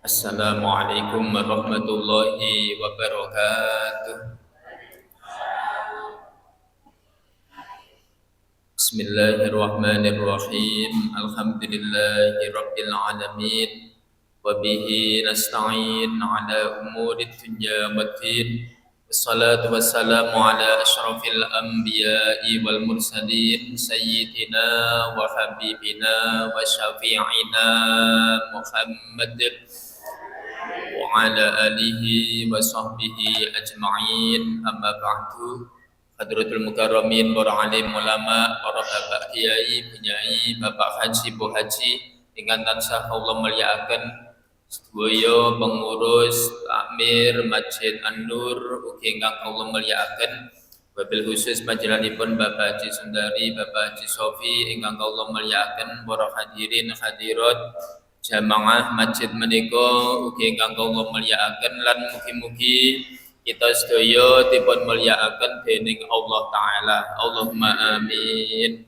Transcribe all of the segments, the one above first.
Assalamualaikum warahmatullahi wabarakatuh. Bismillahirrahmanirrahim. Alhamdulillahi rabbil alamin. Wa bihi nasta'in ala umuri dunya waddin. Wassalatu wassalamu ala asyrafil anbiya'i wal mursalin sayyidina wa habibina wa syafi'ina Muhammad wa ala alihi wa sahbihi ajma'in, amma ba'du. Hadratul mukarramin, para alim ulama, para bapak kiai, penyai, bapak haji, bu haji dengan tansah Allah mulyakaken sedaya pengurus takmir Masjid An-Nur ugi ingkang Allah mulyakaken, wabil khusus panjenenganipun Bapak Haji Sundari, Bapak Haji Sofi ingkang Allah mulyakaken, para hadirin hadirat jamaah masjid menika ugi ingkang kula mulyakaken lan mugi-mugi kita sedaya dipun mulyakaken dening Allah taala. Allahumma amin.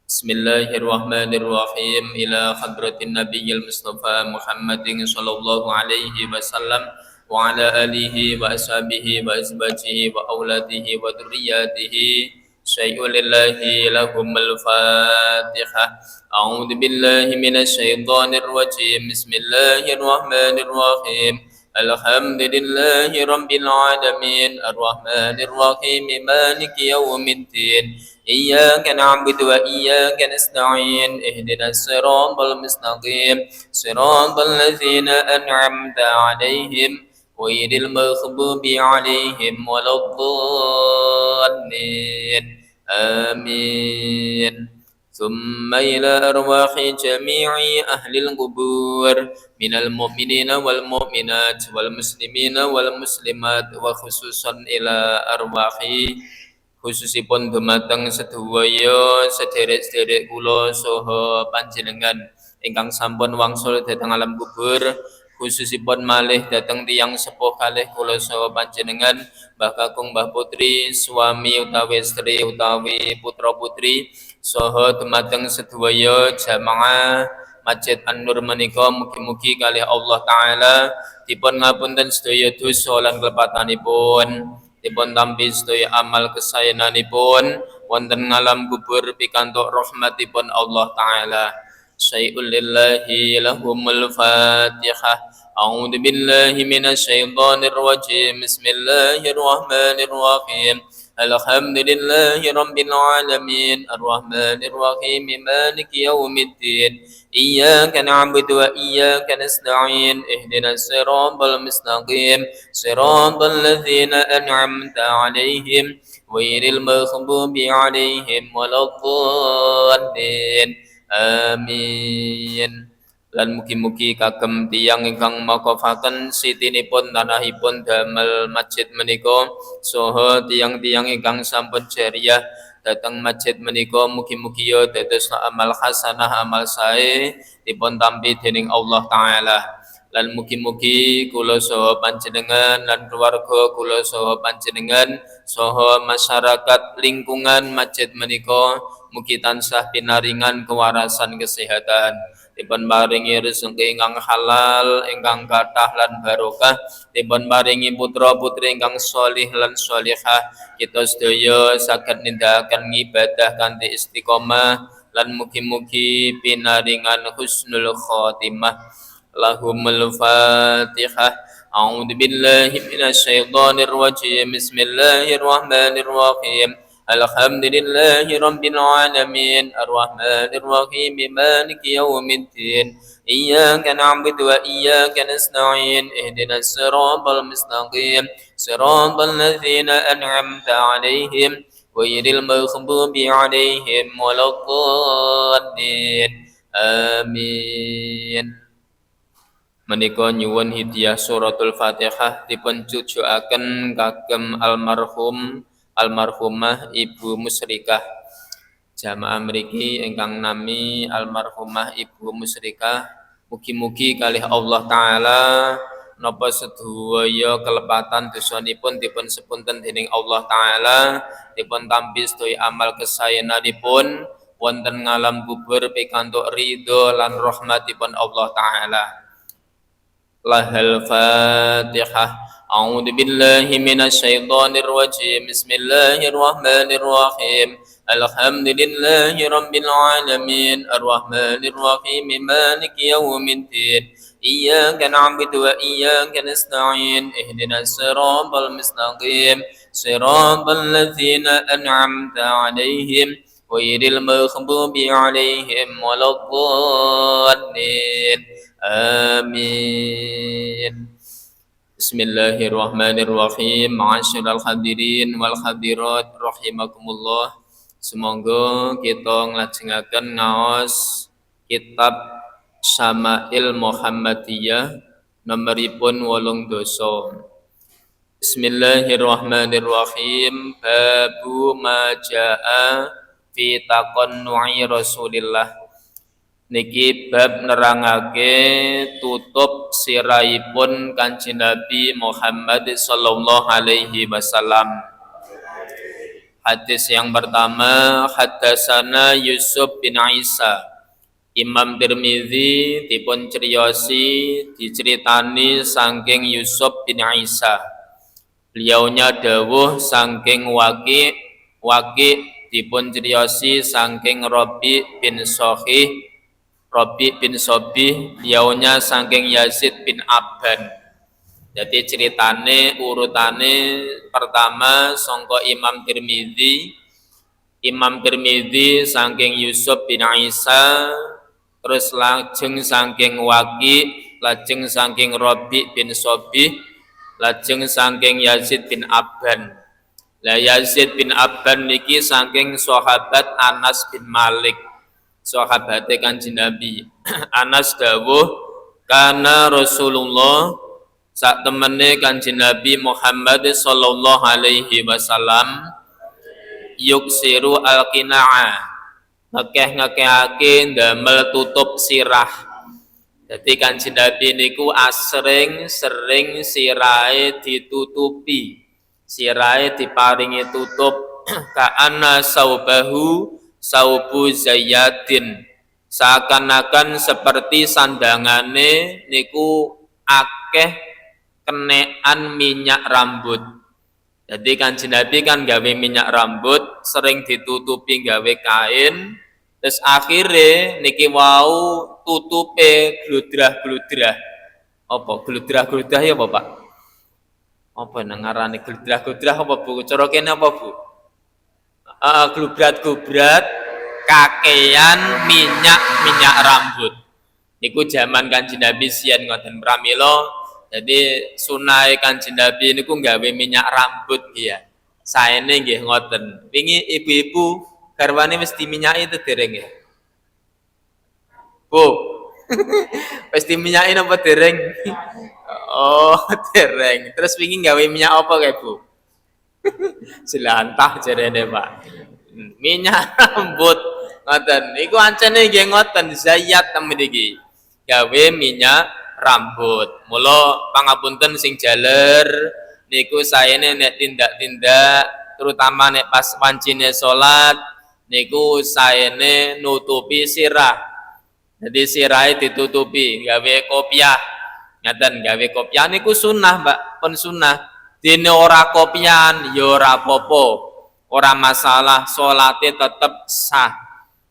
Bismillahirrahmanirrahim. Ila hadratin nabiyil mustafa Muhammadin sallallahu alaihi wasallam wa ala alihi wa ashabihi wa azwajihi wa auladihi wa dzurriyyatihi syai'un lillahi lahumul fatihah. A'udzu billahi minasy syaithanir rajim. Bismillahirrahmanirrahim. Alhamdulillahi rabbil alamin. Arrahmanir rahim. Maliki yaumiddin. Iyyaka na'budu wa iyyaka nasta'in. Ihdinas siratal mustaqim. Siratal ladzina an'amta 'alaihim ghairil maghdubi 'alaihim waladdallin. Amin. ثم إلى أرواح جميع أهل القبور من المؤمنين والمؤمنات والمسلمين والmuslimat wa khususan ila arwahi khususipun dumateng sedaya sederek-sederek kula saha panjenengan ingkang sampun wangsul dhateng alam kubur, khususipun malih dhateng tiyang sepuh kalih kula saha panjenengan, Mbah Kakung, Mbah Putri, suami utawi istri utawi putra putri saha dumateng sedaya jamaah Masjid An-Nur menika, mugi-mugi kalih Allah taala dipun ngapunten sedaya dosa lan klepatanipun, dipun tampi sedaya amal kesayananipun wonten ngalam kubur pikantuk rahmatipun Allah taala. Syai'ul lillahi lahumul fatihah. A'udzu billahi minasy syaithanir rajim. Bismillahirrahmanirrahim. Alhamdulillahi rabbil alamin. Arrahmanir rahim. Maliki yaumiddin. Iyyaka na'budu wa iyyaka nasta'in. Ihdinas siratal mustaqim. Siratal ladzina an'amta 'alaihim ghairil maghdubi 'alaihim waladdallin. Amin. Lan mugi-mugi kagem tiyang ingkang makofaken sitinipun tanahipun damel masjid menika saha tiyang-tiyang ingkang sampun jariah dhateng masjid menika, mugi-mugi ya dados amal hasanah, amal sae dipun tampi dening Allah taala. Lan mugi-mugi kula saha panjenengan lan keluarga kula saha panjenengan saha masyarakat lingkungan masjid menika mugi tansah pinaringan kewarasan kesehatan, dipun paringi rezeki ingkang halal, ingkang kathah lan barokah, dipun paringi putra putri ingkang sholih lan sholihah, kita sedaya saged nindakaken ibadah kanthi istiqomah lan mugi-mugi pinaringan husnul khotimah. Lahumul fatihah. A'udzu billahi minasy syaithanir rajim. Bismillahirrahmanirrahim. Alhamdulillahi rabbil alamin. Arrahmanir rahim. Maliki yaumiddin. Iyyaka na'budu wa iyyaka nasta'in. Ihdinas siratal mustaqim. Siratal ladzina an'amta 'alaihim ghairil maghdubi 'alaihim waladdallin. Amin. Menika nyuwun hidayah suratul Fatihah dipun tujuaken kagem almarhumah Ibu Musrikah. Jamaah mriki ingkang nami almarhumah Ibu Musrikah, mugi-mugi kalih Allah taala napa sedaya kelepatan dosanipun dipun sepunten dening Allah taala, dipun tampi sedaya amal kesayananipun wonten ngalam kubur pikantuk ridho lan rahmatipun Allah taala. Lahal Fatihah. A'udzu billahi minasy syaithanir rajim. Bismillahirrahmanirrahim. Alhamdulillahi rabbil alamin. Arrahmanir rahim. Maliki yaumiddin. Iyyaka na'budu wa iyyaka nasta'in. Ihdinas siratal mustaqim. Siratal ladzina an'amta 'alaihim ghairil maghdubi 'alaihim waladdallin. Amin. Bismillahirrahmanirrahim. Ma'asyiral hadirin wal hadirat rahimakumullah. Semoga kita nglajengaken ngaos kitab Syama'il Muhammadiyah nomoripun 8 Bismillahirrahmanirrahim. Babu ma jaa fi taqannu'i Rasulillah. Niki bab nerangake tutup sirahipun Kanjeng Nabi Muhammad sallallahu alaihi wasallam. Hadis yang pertama, haddatsana Yusuf bin Isa. Imam Tirmizi dipun criyosi diceritani saking Yusuf bin Isa. Beliaunya dawuh saking Waqi dipun criyosi saking Rabi bin Sohih. Rabi bin Sobih, beliaunya saking Yazid bin Abban. Jadi ceritane urutane pertama sangka Imam Tirmizi saking Yusuf bin Isa, terus lajeng saking Waqi, lajeng saking Rabi bin Sobih, lajeng saking Yazid bin Abban. Lah Yazid bin Abban niki saking sahabat Anas bin Malik. Sahabate Kanjeng Nabi. Anas dawuh kana Rasulullah sak temene Kanjeng Nabi Muhammad sallallahu alaihi wasallam yuksiru al-qina'a, ngekeh-ngekehake ndamel tutup sirah. Jadi Kanjeng Nabi niku sering sirahe ditutupi, sirahe diparingi tutup ka'anna saubahu saubu zayyatin, seakan-akan seperti sandangane niku akeh kenean minyak rambut. Jadi Kanjeng Nabi kan gawe minyak rambut sering ditutupi gawe kain, terus akhirnya niki wau tutupe gludrah-gludrah. Apa gludrah-gludrah ya Bapak? Apa nang ngarane gludrah-gludrah apa Bu? Cara kene apa Bu? Glubrat-glubrat kakean minyak rambut. Niku zaman Kanjeng Nabi sian ngoten pramila. Jadi sunai Kanjeng Nabi niku gawe minyak rambut ya. Saene nggih ngoten. Wingi ibu-ibu garwane mesti minyaki itu dereng nggih. Bu. Pasti minyakin apa dereng? Oh, dereng. Terus wingi gawe minyak apa kae, Bu? Jelantah jarene Pak. Minyak rambut ngoten. Iku ancene nggih ngoten zayat temen iki. Gawe minyak rambut. Mula pangapunten sing jaler niku saene nek tindak-tindak terutama nek pas wancine salat niku saene nutupi sirah. Jadi sirahe ditutupi gawe kopiah. Ngaten gawe kopiah niku sunah, Mbak, pun sunah. Dene ora kopian ya ora apa-apa, ora masalah, salate tetep sah.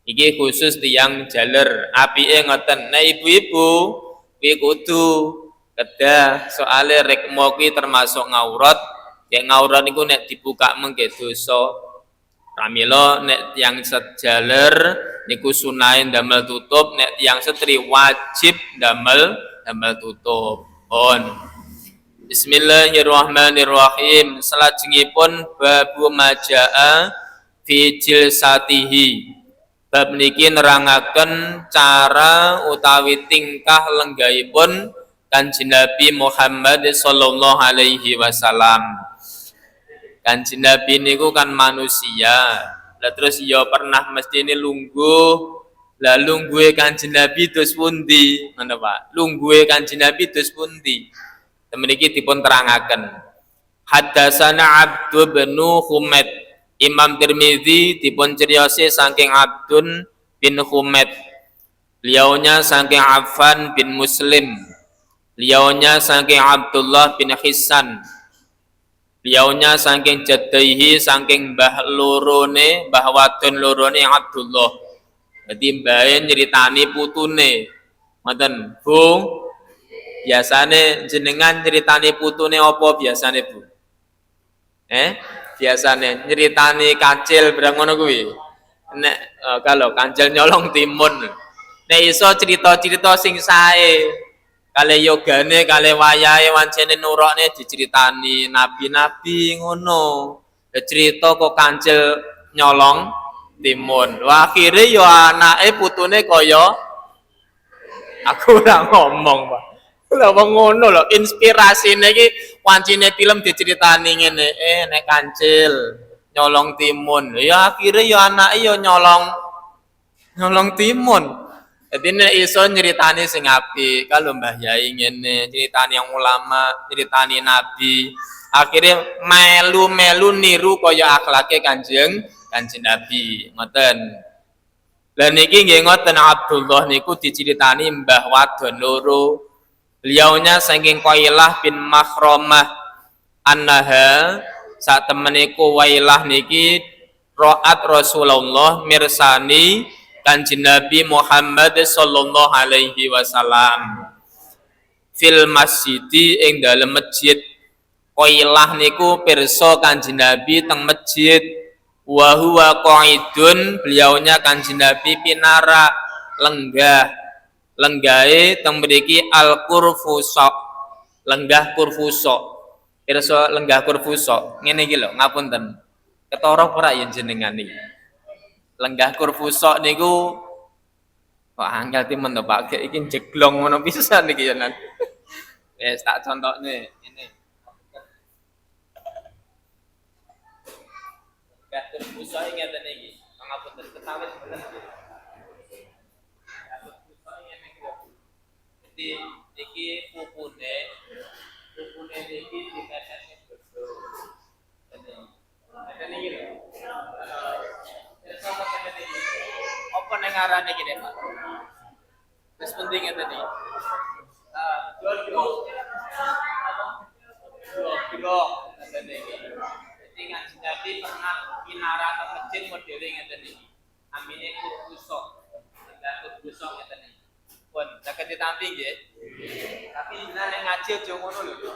Iki khusus tiyang jaler. Apike ngoten, nek ibu-ibu kuwi kudu kedah soale rekmo kuwi termasuk ngaurat. Nek ngaurat niku nek dibuka mengke dosa. Pramila nek tiyang sejaler niku sunahe ndamel tutup, nek tiyang setri wajib ndamel tutup. Bismillahirrahmanirrahim. Salajengipun babu majaa fi jilsatihi. Bab niki nerangaken cara utawi tingkah lenggahipun Kanjeng Nabi Muhammad sallallahu alaihi wasallam. Kanjeng Nabi niku kan manusia. Lah terus ya pernah mesti ini lungguh. Lah lungguhe Kanjeng Nabi dos pundi? Ngono Pak. Lungguhe Kanjeng Nabi dos pundi? Temen iki dipun terangaken. Haddatsana Abdu bin Humaid. Imam Tirmidzi dipun criyose saking Abdun bin Humaid, beliaunya saking Affan bin Muslim, beliaunya saking Abdullah bin Hisan, beliaunya saking jaddaihi saking mbah lorone, mbah wadon lorone Abdullah. Jadi mbahe nyeritani putune. Ngoten, Bu. Biasane jenengan nyeritani putune apa biasane, Bu? Biasane nyeritani kancil barang ngono kuwi. Nek kalau kancil nyolong timun. Nek iso cerita-cerita sing sae. Kale yogane, kale wayahe wancene nurokne diceritani nabi-nabi ngono. Ya cerita kok kancil nyolong timun. Wah, akhire yo anake putune kaya aku ora ngomong, Pak. Lah wong ngono lho, inspirasine iki wancine film diceritani ngene, nek kancil nyolong timun. Ya akhire ya anake ya nyolong timun. Jadi nek iso nyeritani sing apik, kalau Mbah Yai ngene, nyeritani yang ulama, nyeritani nabi, akhirnya melu-melu niru kaya akhlake Kanjeng Nabi. Ngoten. Lah niki nggih ngoten Abdullah niku diceritani Mbah wadon loro. Beliaunya saking Qailah bin Makhromah annaha saat temeniku Wailah niki ro'at Rasulullah mirsani Kanjeng Nabi Muhammad sallallahu alaihi wasallam fil masjidi ing dalem masjid. Qailah niku pirsa Kanjeng Nabi teng masjid wa huwa qaidun, beliaunya Kanjeng Nabi pinara lenggahe teng mriki al-Qurfusa, lenggah Qurfusa. Pirsa lenggah Qurfusa ngene iki lho, ngapunten. Ketara ora yen jenengan iki. Lenggah Qurfusa niku kok angel timen to Pak, iki jeglong ngono pisan iki yen. Wis tak contokne ngene. Lenggah Qurfusa iki ngeten iki. Ngapunten ketawis bener. Jadi iki pupune iki dikasih bodo. Ngeten iki lho. Apa ning ngarane iki, Pak? Wis penting ngeten iki. Dua ngeten iki. Jadi Kanjeng Nabi pernah kinara ke masjid modele ngeten iki. Amine Qurfusa. Qurfusa ngeten iki. Pun saged ditampi nggih. Tapi nek ngaji aja ngono lho.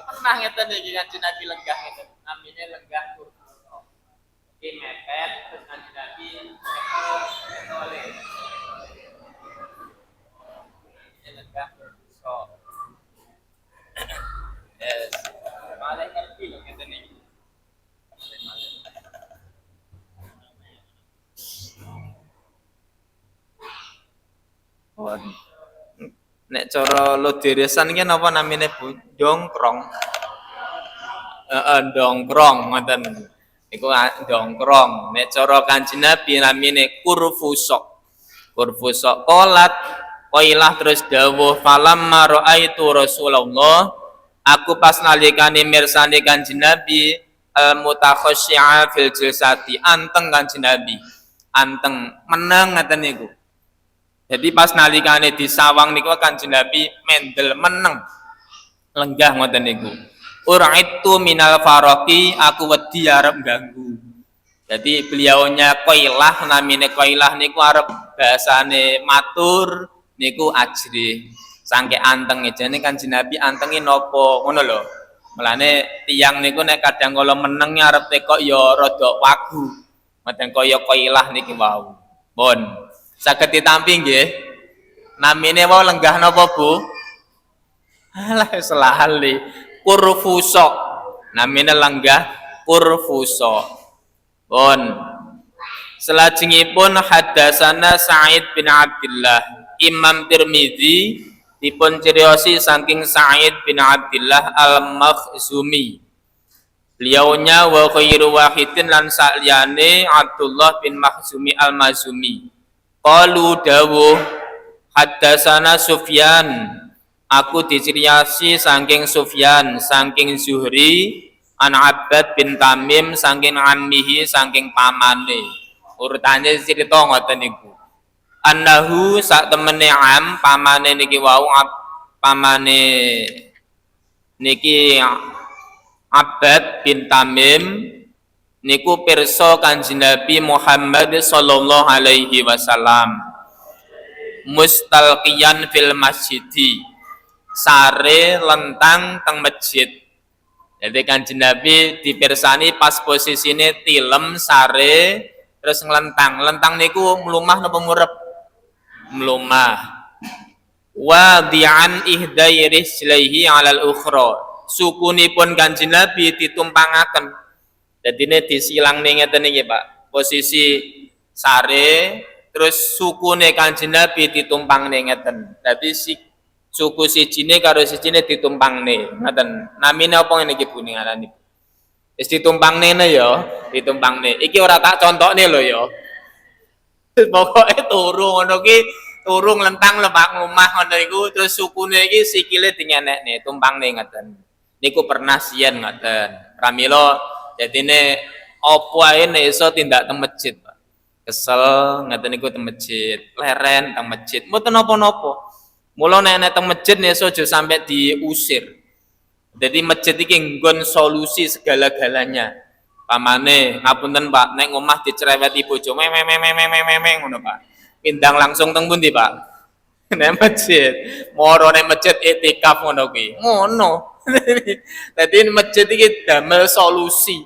Pernah ngeten iki Kanjeng Nabi lenggah ngeten. Namine lenggah Qurfusa. Iki mepet terus Kanjeng Nabi oleh. Ini lenggah Qurfusa. Yes. Malah ngerti lho ngeten iki. Nek cara loderesan iki napa namine Bu? Dongkrong. Dongkrong ngoten. Iku dongkrong. Nek cara Kanjeng Nabi namine Qurfusa. Qurfusa qolat Qailah terus dawuh falamma raaitu Rasulullah, aku pas nalikane mirsani Kanjeng Nabi al-mutakhasyi'a fil jilsati, anteng Kanjeng Nabi. Anteng meneng ngaten niku. Jadi pas nalikane disawang niku Kanjeng Nabi mendel meneng. Lenggah ngoten niku. Uraitu minal faraqi, aku wedi arep ganggu. Jadi beliaunya Qailah, namine Qailah niku arep bahasane matur niku ajri. Sangke anteng jane Kanjeng Nabi antengi napa ngono lho. Mulane tiyang niku nek kadang kala meneng arep tekok ya rada wagu. Mboten kaya Qailah niki wau. Pun saged ditampi nggih. Namine wau lenggah napa, Bu? Alah selali. Qurfusa. Namine lenggah Qurfusa. Pun selajengipun haddatsana Sa'id bin Abdullah. Imam Tirmidzi dipun criosi saking Sa'id bin Abdullah al-Makhzumi. Beliaunya wa khairu wahidin lan saliyane Abdullah bin Makhzumi al-Mazumi. Qalu dawuh haddatsana Sufyan. Aku diciriasi saking Sufyan, saking Zuhri, an Abbad bin Tamim, saking ammihi, saking pamane. Urutannya cerita ngoten niku. Annahu sak temene am pamane niki wau pamane niki Abbad bin Tamim niku pirsa Kanjeng Nabi Muhammad sallallahu alaihi wasallam mustalqiyan fil masjidi sare lentang teng masjid. Jadi Kanjeng Nabi dipirsani pas posisine tilem sare terus ngelentang. Lentang niku mlumah napa murep? Mlumah. Wadi'an ihdai rijlaihi 'alal ukhra. Sukunipun Kanjeng Nabi ditumpangaken. Dadine disilang ngeten iki, Pak. Posisi sare terus sukune Kanjeng Nabi ditumpangne ngeten. Dadi suku sijine karo sijine ditumpangne. Ngoten. Namine apa ngene iki Bu ngarani? Wis ditumpangne ya, ditumpangne. Iki ora tak contokne lho ya. Pokoke turu ngono ki, turu nglentang lepak ngomah ngono iku terus sukune iki sikile dingenekne, tumpangne ngoten. Niku pernah siyen ngoten. Pramila jadine apa ae nek iso tindak teng masjid, Pak. Kesel ngoten niku teng masjid, leren teng masjid, mboten napa-napa. Mula nek teng masjid iso aja sampai diusir. Jadi masjid iki nggon solusi segala-galanya. Pamane ngapunten Pak, nek ngomah dicereweti bojo ngono Pak. Pindang langsung teng pundi Pak? Nek masjid. Moro nek masjid iktikaf ngono kuwi. Ngono. Dadi masjid iki damel solusi.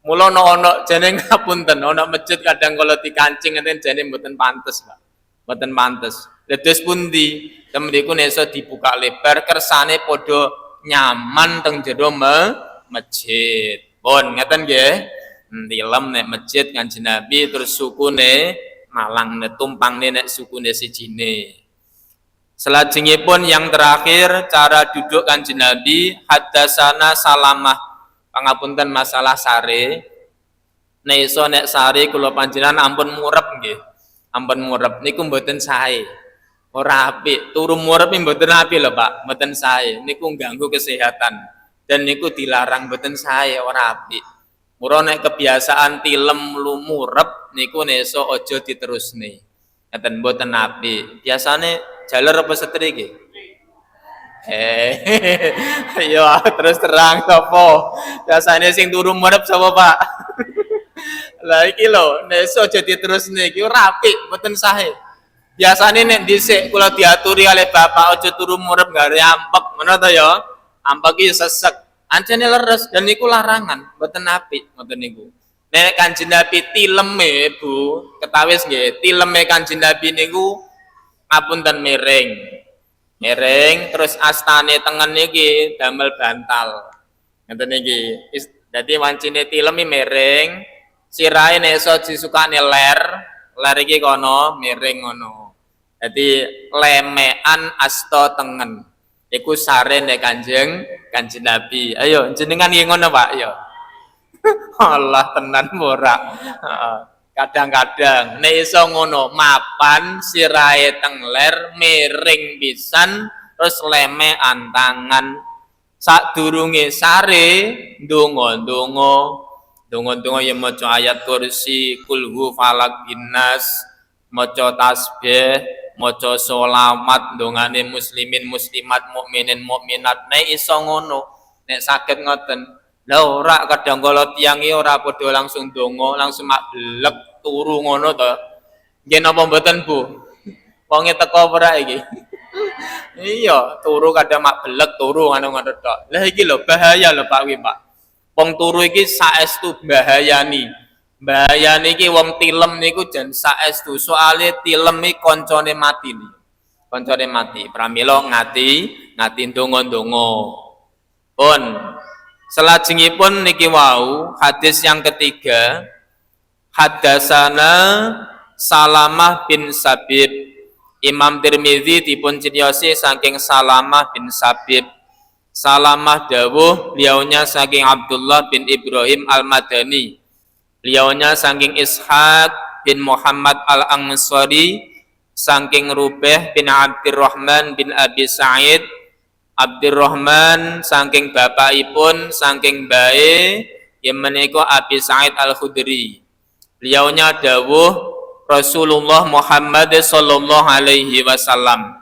Mula ana jane ngapunten, ana masjid kadang kala dikancing enten jane mboten pantes Pak. Mboten pantes. Dados pundi? Temriku nek iso dibuka lebar kersane padha nyaman teng jero masjid. Pun ngeten nggih. Tilem nek masjid Kanjeng Nabi terus sukune malangne tumpangne nek sukune sijine. Selajengipun yang terakhir cara duduk Kanjeng Nabi hadasana salamah. Pangapunten masalah sare. Nek iso nek sare kula panjenengan ampun murep nggih. Ampun murep niku mboten sae. Ora apik, turu murep mboten apik lho Pak, mboten sae. Niku ganggu kesehatan dan niku dilarang mboten sae, ora apik. Mula nek kebiasaan tilem lumurep niku nek iso aja diterusne. Ngeten mboten apik. Biasane jaler apa setri iki? Ayo terus terang sapa? Biasane sing turu murep sapa Pak? Lah iki lho, nek iso aja diterusne iki ora apik, mboten sae. Biasane nek dhisik kula diaturi oleh bapak aja turu murep gare ampek, ngono to ya. Ampek iki sesek, ancene leres dan niku larangan, mboten apik ngoten niku. Nek Kanjeng Nabi tileme, Bu, ketawis nggih, tileme Kanjeng Nabi niku ngapunten miring. Miring terus astane tengen niki damel bantal. Ngoten niki. Dadi wancine tilem miring, sirahe nek iso disukane ler iki kono miring ngono. Jadi lemean asto tengen. Iku sare nek Kanjeng Nabi. Ayo jenengan nggih ngono Pak, ya. Allah tenan ora. Kadang-kadang nek iso ngono mapan sirahe teng ler miring pisan terus lemean tangan. Sadurunge sare ndonga ya maca ayat kursi, kulhu falak binnas, maca tasbih, maca sholawat ndongane muslimin muslimat mukminin mukminat. Nek iso ngono, nek saged ngoten. Lah ora kadang kala tiyang iki ora padha langsung ndonga, langsung mak blek turu ngono to. Nggih napa mboten Bu? Wonge teko ora iki? Iya, turu kadang mak blek turu ngono-ngono tok. Lah iki lho bahaya lho Pak wi Pak. Wong turu iki saestu bahayani. Bahayane iki wong tilem niku jan saestu. Soale tilem iki kancane mati nih. Kancane mati. Pramila ngati ndonga-ndonga. Pun selajengipun niki wau hadis yang ketiga hadasana Salamah bin Sabib. Imam Tirmidzi dipun criyos saking Salamah bin Sabib. Salamah dawuh beliaunya saking Abdullah bin Ibrahim Al-Madani. Beliaunya saking Ishaq bin Muhammad Al-Ansari, saking Rubeh bin Abdurrahman bin Abi Sa'id, Abdurrahman saking bapakipun saking bae yang menika Abi Sa'id Al-Khudri. Beliaunya dawuh Rasulullah Muhammad sallallahu alaihi wasallam,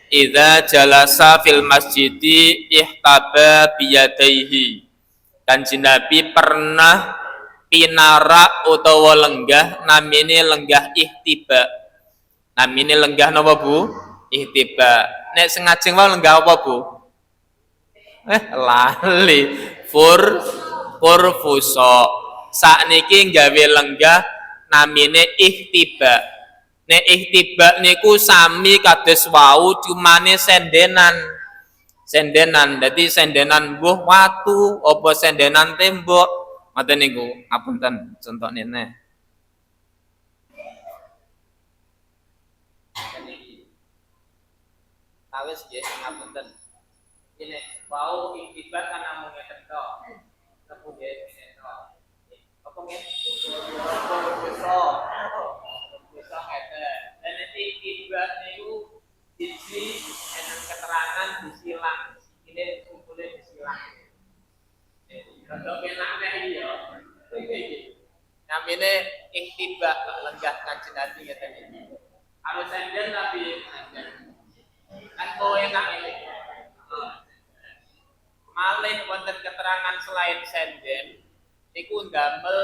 "Idza jalasa fil masjidi ihtaba biyadaihi." Kanjeng Nabi pernah pinarak utawa lenggah namine lenggah ihtiba. Namine lenggah napa Bu? Ihtiba. Nek sengajeng wae lenggah apa Bu? Lali. Furfuso. Sakniki gawe lenggah namine ihtiba. Nek ihtiba niku sami kados wau cumane sendenan. Sendenan, dadi sendenan mbuh watu apa sendenan tembok. Ngoten niku. Ngapunten, contone neh. Awis nggih ngapunten. Ini wau ihtiba kan namung ngeten tok. Tepu nggih ngeten tok. Apa nggih? Bisa. Bisa ngeten. Dan nanti ihtiba niku siji enten keterangan disilang. Ini kumpule disilang. Rada penak neh iki ya. Namine ihtiba lenggah Kanjeng Nabi ngeten iki. Kalau senden Nabi kan kowe enak ini. Malih wonten keterangan selain senden niku ndamel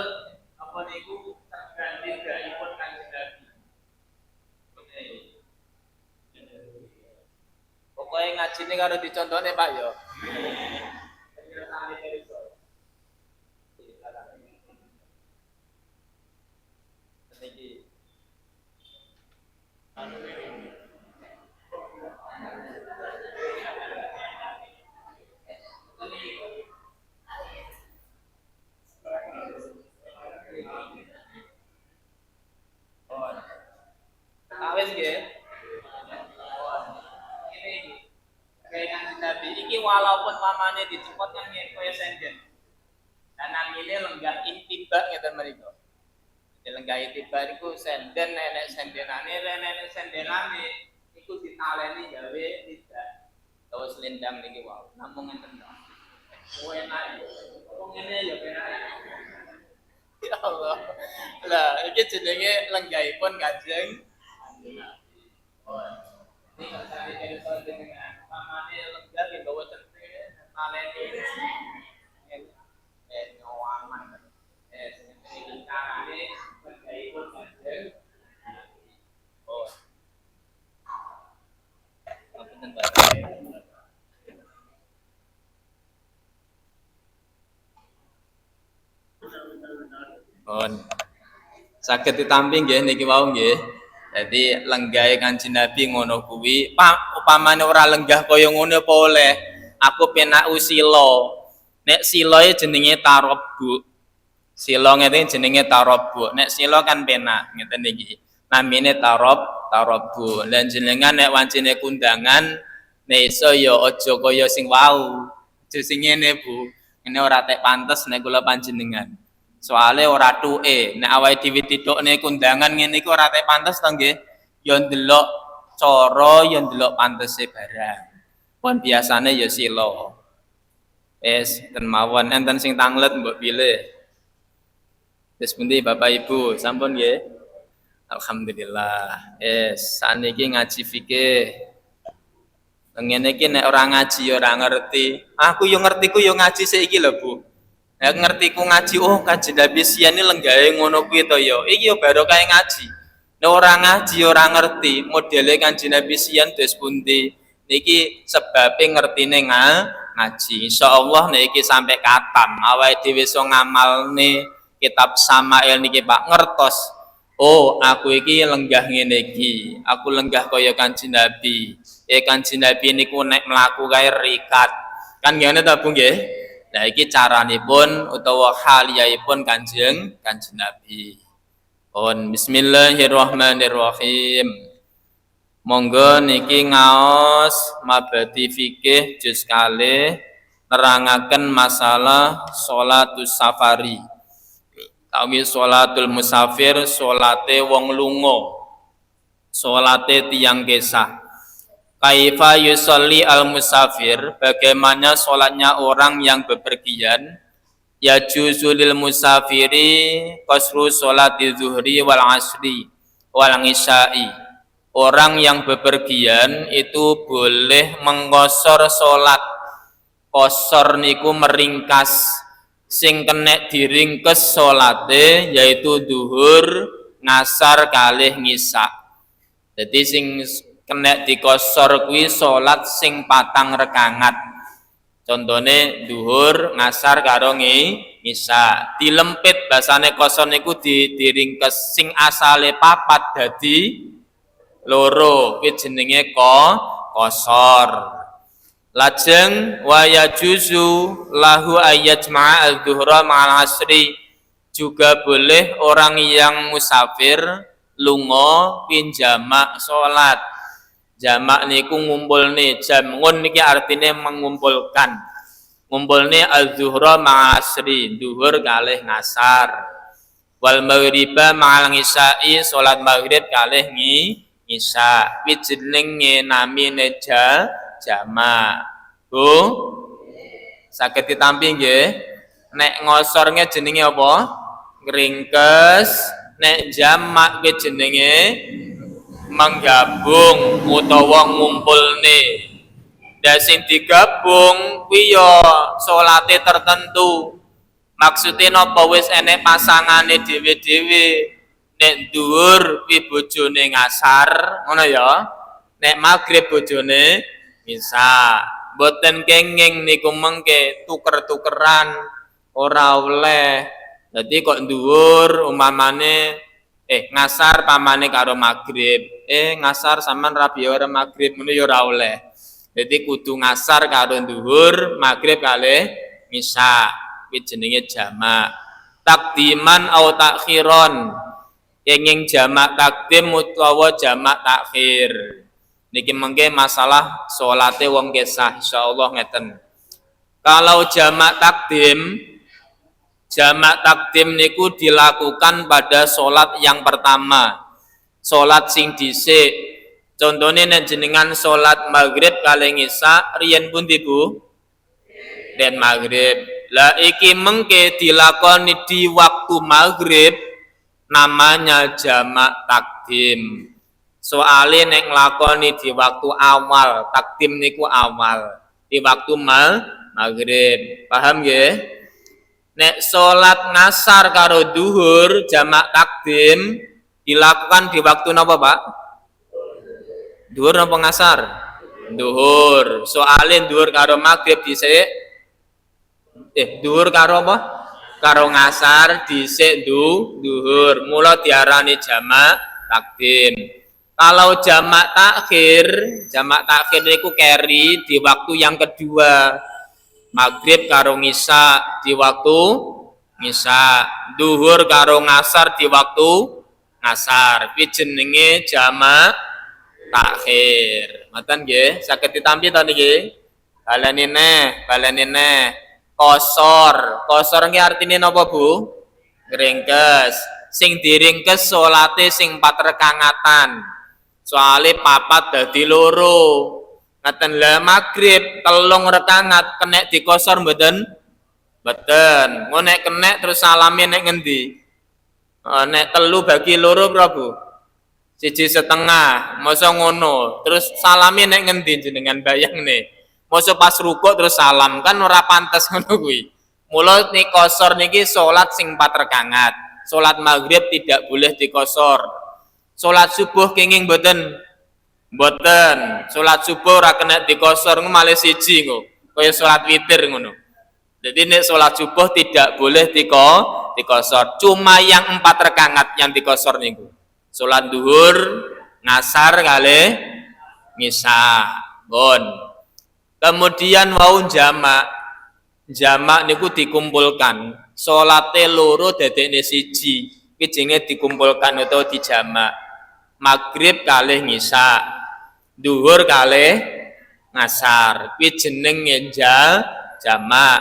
apa niku terganti gaipun Kanjeng Nabi. Pokoke ngajine karo dicontone Pak yo. Awes nggih. Ini kayak Kanjeng Nabi iki walaupun mamane dicepot kan kaya senden. Dan namine lenggah intiba ngeten mriku. Lenggah intiba iku senden nenek sendenane nenek sendenane iku ditaleni gawe tidak. Terus lendang niki wae. Namung ngenten tok. Kowe enak yo. Wong ngene yo penak. Ya Allah. Lah iki jenenge lenggahipun Kanjeng ini kalau saya dari soal dengan pamane lenggah yang bawa centre taleni nyawaman ini carane bergaipun Kanjeng ngapunten saged ditampi nggih niki wau nggih. Jadi lenggahe Kanjeng Nabi ngono kuwi, Pak, upamane ora lenggah kaya ngono apa oleh? Aku penak usila. Nek silae jenenge tarabbu. Sila ngene jenenge tarabbu. Nek sila kan penak ngeten iki. Namine tarabbu. Lan jenengan nek wancine kundangan nek iso ya aja kaya sing wau. Aja sing ngene, Bu. Ngene ora tek pantes nek kula panjenengan. Soale ora tuke nek awake dhewe ditokne kundangan ngene iki ora tek pantes to nggih ya ndelok cara ya ndelok pantese barang pun biasane ya sila wis ten mawon enten sing tanglet mbok pilih wis pundi Bapak Ibu sampun nggih alhamdulillah saniki ngaji fikih ngene iki nek ora ngaji ya ora ngerti aku yo ngerti ku yo ngaji saiki lho Bu. Nek ngerti ku ngaji Kanjeng Nabi siyan lenggahe ngono kuwi to ya. Iki yo barokah ngaji. Nek ora ngaji ora ngerti modele Kanjeng Nabi siyan dos pundi. Niki sebabe ngertine ngaji. Insyaallah nek iki sampai katam awake dhewe iso ngamalne kitab Samail niki Pak ngertos. Oh, aku iki lenggah ngene iki. Aku lenggah kaya Kanjeng Nabi. Kanjeng Nabi niku nek mlaku kae rikat. Kan ngene ta Bu nggih? Nah iki caranipun utawa haliyaipun Kanjeng Nabi. Bismillahirrahmanirrahim. Monggo niki ngaos mabadi fikih juz kalih nerangaken masalah sholatus safari. Tawi sholatul musafir salate wong lunga. Salate tiyang kesah. Kaifa yusolli al-musafir, bagaimana sholatnya orang yang bepergian. Ya juzulil musafiri qasru sholati zuhri wal asri wal isya'i. Orang yang bepergian itu boleh mengqosor sholat. Qosor niku meringkas, sing kena diringkes sholate yaitu duhur, ngasar kalih ngisa. Jadi sing kena dikosor kuwi salat sing patang rekangat. Contone duhur, ngasar karo ngisa. Dilempit basane kosor niku diringkes sing asale papat dadi loro. Kuwi jenenge kosor. Lajeng wa yajuzu lahu ayyajma'a adz-dzuhra ma'al asri. Juga boleh orang yang musafir lunga pinjamak salat. Jamak niku ngumpulne, jam'un niki artine mengumpulkan. Ngumpulne az-zuhra ma'asri, duhur kalih ngasar. Wal maghriba ma'al isya'i, salat maghrib kalih isya. Kuwi jenenge namine jamak. Bu, saged ditampi nggih. Nek ngosornya jenenge apa? Ngringkes. Nek jamak kuwi jenenge menggabung utawa ngumpulne. Dan sing digabung kuwi ya salate tertentu. Maksude napa wis enek pasangane dhewe-dhewe. Nek dhuwur kuwi bojone ngasar, ngono ya. Nek maghrib bojone isya. Mboten kenging niku mengke tuker-tukeran ora oleh. Dadi kok dhuwur umpamane ngasar pamane karo maghrib. Ngasar sampean rabi ora maghrib ngono ya ora oleh. Dadi kudu ngasar karo dhuwur, maghrib kalih isya. Kuwi jenenge jamak. Takdiman au takhiron. Kenging jamak takdim utawa jamak takhir. Niki mengke masalah salate wong kesah insyaallah ngeten. Kalau jamak takdim niku dilakukan pada sholat yang pertama. Sholat sing dhisik. Contohnya nek jenengan sholat maghrib kalih isya riyen pundi Bu? Den maghrib. Lah iki mengke dilakoni di waktu maghrib namanya jamak takdim. Soale nek nglakoni di waktu awal, takdim niku awal. Di waktu maghrib. Paham nggih? Nek sholat ngasar karo duhur jamak takdim dilakukan di waktu napa Pak? Duhur napa ngasar? Duhur. Soalin duhur karo maghrib dhisik. Duhur karo apa? Karo ngasar dhisik duhur. Mula diarani jamak takdim. Kalau jamak takhir niku keri di waktu yang kedua. Maghrib karo ngisa di waktu ngisa, duhur karo ngasar di waktu ngasar. Kuwi jenenge jamak takhir. Ngoten nggih, saged ditampi to niki. Baleni neh. Kosor nggih artine napa Bu? Ngringkes. Sing diringkes salate sing 4 rekangatan. Soale papat dadi loro. Ngaten lah maghrib 3 rekangat kena dikosor mboten? Mboten. Ngono nek kena terus salame nek ngendi? Nek 3 bagi 2 pira Bu? 1,5. Masa ngono. Terus salame nek ngendi jenengan bayangne? Masa pas rukuk terus salam kan ora pantes ngono kuwi. Mula nek kosor niki salat sing 4 rekangat. Salat maghrib tidak boleh dikosor. Salat subuh kenging mboten? Mboten. Salat subuh ora kena dikosor malih siji kok. Kaya salat witir ngono. Jadi nek salat subuh tidak boleh dikosor. Cuma yang 4 rakaat yang dikosor niku. Salat duhur, ngasar kalih ngisa. Bon. Kemudian wau jamak. Jamak niku dikumpulkan. Salate loro dadekne siji. Iki jenenge dikumpulkan utawa dijamak. Maghrib kalih ngisa. Duhur kalih ngasar. Kuwi jenenge jamak.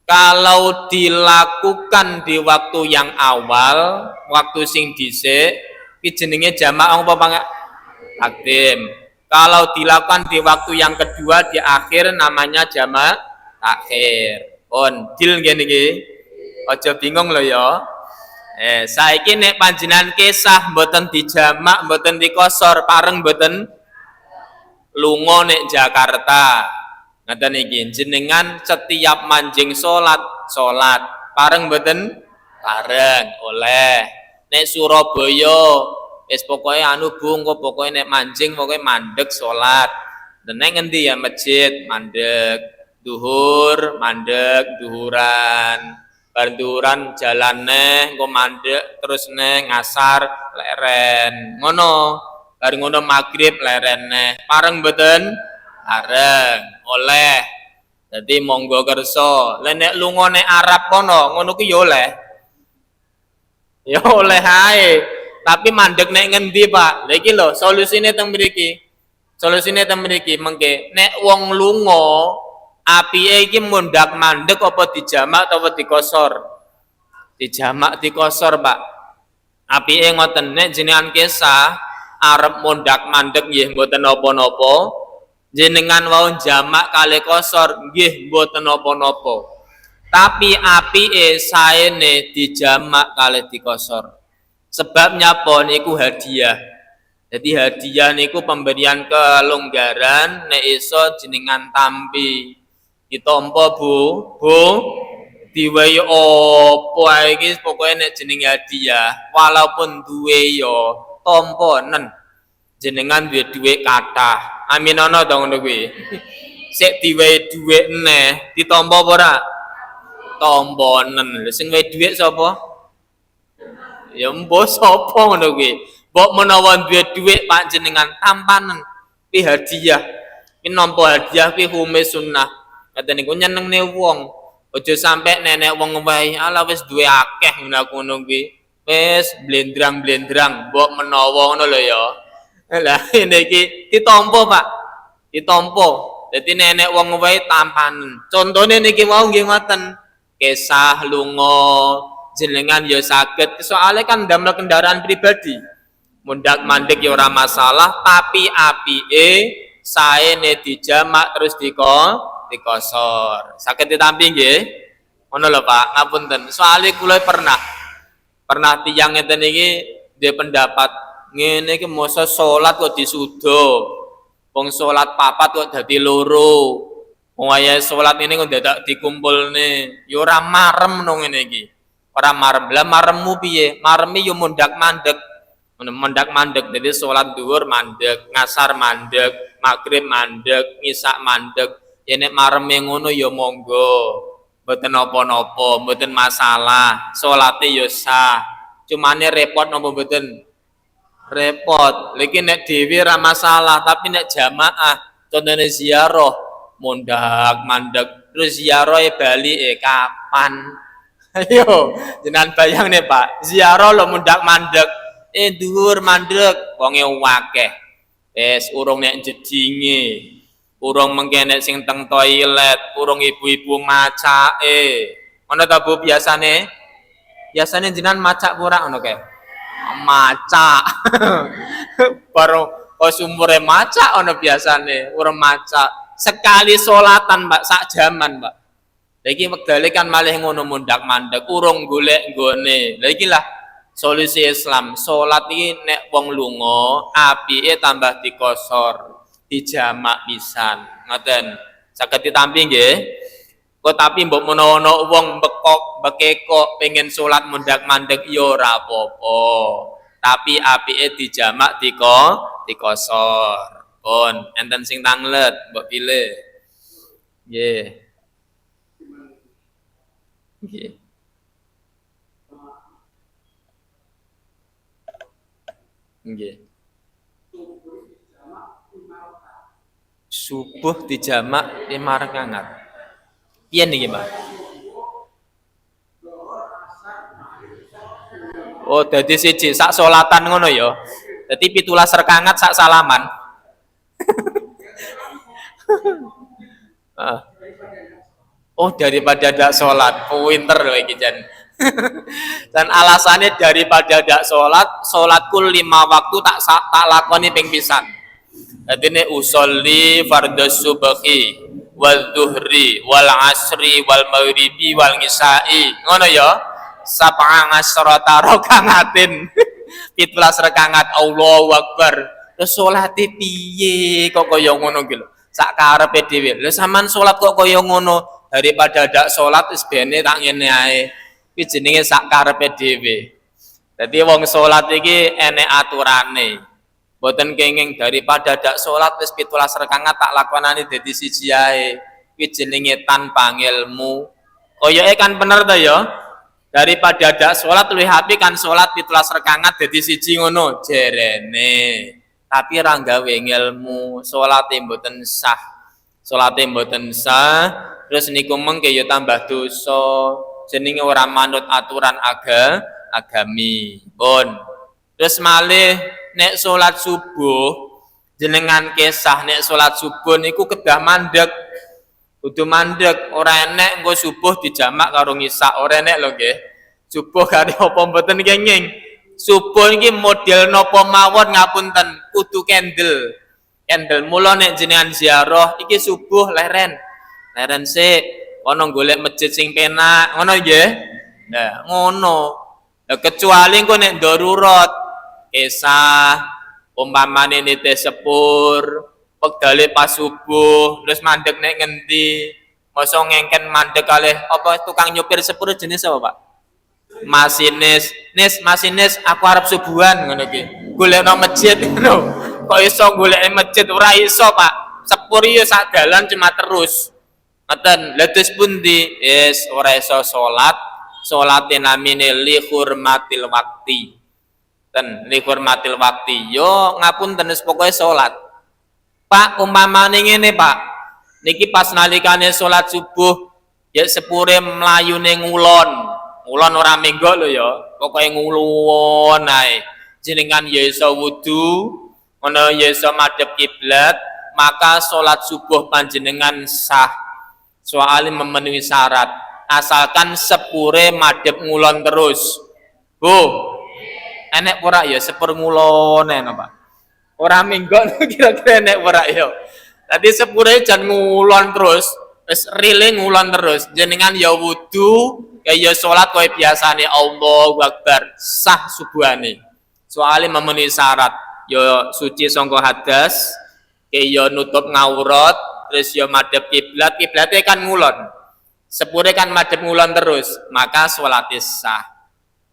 Kalau dilakukan di waktu yang awal, waktu sing dhisik, kuwi jenenge jamak apa Pak? Takdim. Kalau dilakukan di waktu yang kedua di akhir namanya jamak takhir. On deal gini ki. Aja bingung loh ya. Saiki nek panjenengan kisah mboten dijamak, mboten dikosor, pareng mboten lunga nek Jakarta. Ngaten iki jenengan setiap manjing salat pareng mboten pareng oleh. Nek Surabaya wis pokoke anu Bu engko pokoke nek manjing pokoke mandeg salat. Nek ngendi ya masjid mandeg, duhur mandeg duhuran. Bar duhuran jalan neh engko mandeg terus neh ngasar leren. Ngono. Bar ngono magrib leren neh. Pareng mboten? Pareng oleh. Jadi monggo kersa. Lah nek lunga nek Arab kono ngono ku ya oleh. Ya oleh ae. Tapi mandeg nek ngendi, Pak? Lha iki lho solusine teng mriki. Solusine teng mriki mengke nek wong lunga apike iki mundak mandeg apa dijamak apa dikosor? Dijamak dikosor, Pak. Apike ngoten nek jenengan kisah arep mundak mandeg nggih mboten napa-napa. Jenengan wau jamak kali kosor nggih mboten napa-napa. Tapi apike saene dijamak kali dikosor. Sebabnya apa niku hadiah. Jadi hadiah niku pemberian kelonggaran nek iso jenengan tampi. Ditampa Bu, diwehi apa iki pokoke nek jeneng hadiah walaupun duwe ya tamponen. Jenengan duwe dhuwit kathah. Amin ana to ngono kuwi. Sik diwehi dhuwit neh ditampa apa ora? Tamponen. Lha sing wehi dhuwit sapa? Ya mbok sapa ngono kuwi. Mbok menawa duwe dhuwit panjenengan tampanen pi hadiah. Pi nampa hadiah pi hume sunnah. Ngaten niku nyenengne wong. Aja sampe nenek wong wae ala wis duwe akeh ngono kuwi. Wis blendrang-blendrang mbok menawa ngono lho ya. Lah ngene iki ditampa, Pak. Ditampa. Dadi nenek wong wae tampanen. Contone niki mau nggih ngoten. Kisah lunga jenengan ya saged soalnya kan ndamel kendaraan pribadi mundak mandek ya ora masalah tapi apike saene dijamak terus dikosor saged ditampi nggih ngono lho Pak ngapunten soalnya kula pernah tiyang ngeten iki dhe pendapat ngene iki mosok salat kok disudo wong salat papat kok dadi loro wong aye salat ini kok dadak dikumpulne ya ora marem nang ngene iki ora marem. Lah maremmu piye? Mareme yo mundak mandeg. Mundak mandeg. Dadi salat zuhur mandeg, ngasar mandeg, magrib mandeg, isya mandeg. Ya nek mareme ngono ya monggo. Mboten napa-napa, mboten masalah. Salate ya sah. Cumane repot napa mboten? Repot. Lagi nek dhewe ora masalah, tapi nek jamaah contone ziarah mundak mandeg. Terus ziarah bali kapan? Ayo, jenengan bayang nih Pak, ziarah lo mundak mandek, dhuwur mandek, wonge wakeh, urung nek jedinge, urung mengkene sing teng toilet, urung ibu-ibu macake, ngono ta Bu biasane jenengan macak ora ngono kae, macak, baru umure macak ono biasane, urung macak, sekali solatan Mbak sak jaman Mbak. Lagi wekdale kan malih ngono mundak mandek urung golek nggone. Lah iki lah solusi Islam. Salat iki nek wong lunga apike tambah dikosor, dijamak pisan. Ngoten. Saged ditampi nggih. Kok tapi mbok menawa wong bekekok pengen salat mundak mandek ya ora apa-apa. Tapi apike dijamak dikosor. Pun enten sing tanglet mbok pilih. Nggih. Nggih. Nggih. Subuh dijamak 5 rakaat. Piye niki, Mbak? Oh, dadi siji sak salatan ngono ya. Dadi 17 rakaat sak salaman. Oh daripada tidak sholat, pinter loh iki jan. Dan alasannya daripada tidak sholat, sholatku 5 waktu tak lakoni ping pisan. Adine usolli fardhu subhi wal dhuhri wal asri wal maghribi wal ngisai. Ngono ya. Sab'a asyrata rakaatin. 17 rakaat Allahu Akbar. Terus salate piye kok kaya ngono ki lho. Sak karepe dhewe. Lha sampean salat kok kaya ngono? Daripada ndak salat wis bene tak ngene ae. Iki jenenge sak karepe dhewe. Dadi wong salat iki enek aturane. Mboten kenging daripada ndak salat wis 17 rakaat tak lakonane dadi siji ae. Iki jenenge tanpa ilmu. Koyoke kan bener to ya? Daripada ndak salat luwih apik kan salat 17 rakaat dadi siji ngono jerene. Tapi ra gawe ilmu, salate mboten sah. Salate mboten sah, terus niku mengke ya tambah dosa. Jenenge ora manut aturan agami. Pun. Terus malih nek salat subuh jenengan kesah nek salat subuh niku kedah mandeg. Kudu mandeg, ora enek engko subuh dijamak karo ngisa, ora enek lho nggih. Subuh kare apa mboten kenging. Subuh iki model napa mawon ngapunten, kudu candle. Candle mula nek jenengan ziarah iki subuh leren. Leren sik, ana golek masjid sing penak, ngono nggih. Nah, ngono. Nah, kecuali engko nek darurat, kesah, umpamane nite sepur, pegale pas subuh, terus mandek nek ngendi, masa ngengken mandek kalih apa tukang nyopir sepur jenis apa, Pak? Masinis, aku arep subuhan ngono iki. Golekno masjid ngono. Kok iso golek masjid ora iso, Pak. Sepur ya sak dalan cuma terus. Ngoten, lha terus pundi? Yes, ora iso salat. Salate namine li hurmatil waqti. Ten li hurmatil waqti. Yo ngapunten wis pokoke salat. Pak, umpamane ngene, Pak. Niki pas nalikane salat subuh, ya sepure mlayune ngulon. Ngulon ora minggo lho ya. Pokoke ngulon ae. Jenengan ya iso wudu, ngono ya iso madhep kiblat, maka salat subuh panjenengan sah. Soale memenuhi syarat. Asalkan sepure madhep ngulon terus. Bu. Enek ora ya sepur ngulon enak, Pak. Ora minggon kira-kira nek ora yo. Tadi sepure jan ngulon terus, wis rile ngulon terus. Jenengan ya wudu, ya salat koyo biasane Allahu Akbar, sah subuhane. Soale memenuhi syarat, ya suci sangka hadas, ya nutup ngaurat, terus ya madhep kiblat, kiblate kan ngulon. Sepure kan madhep ngulon terus, maka salate sah.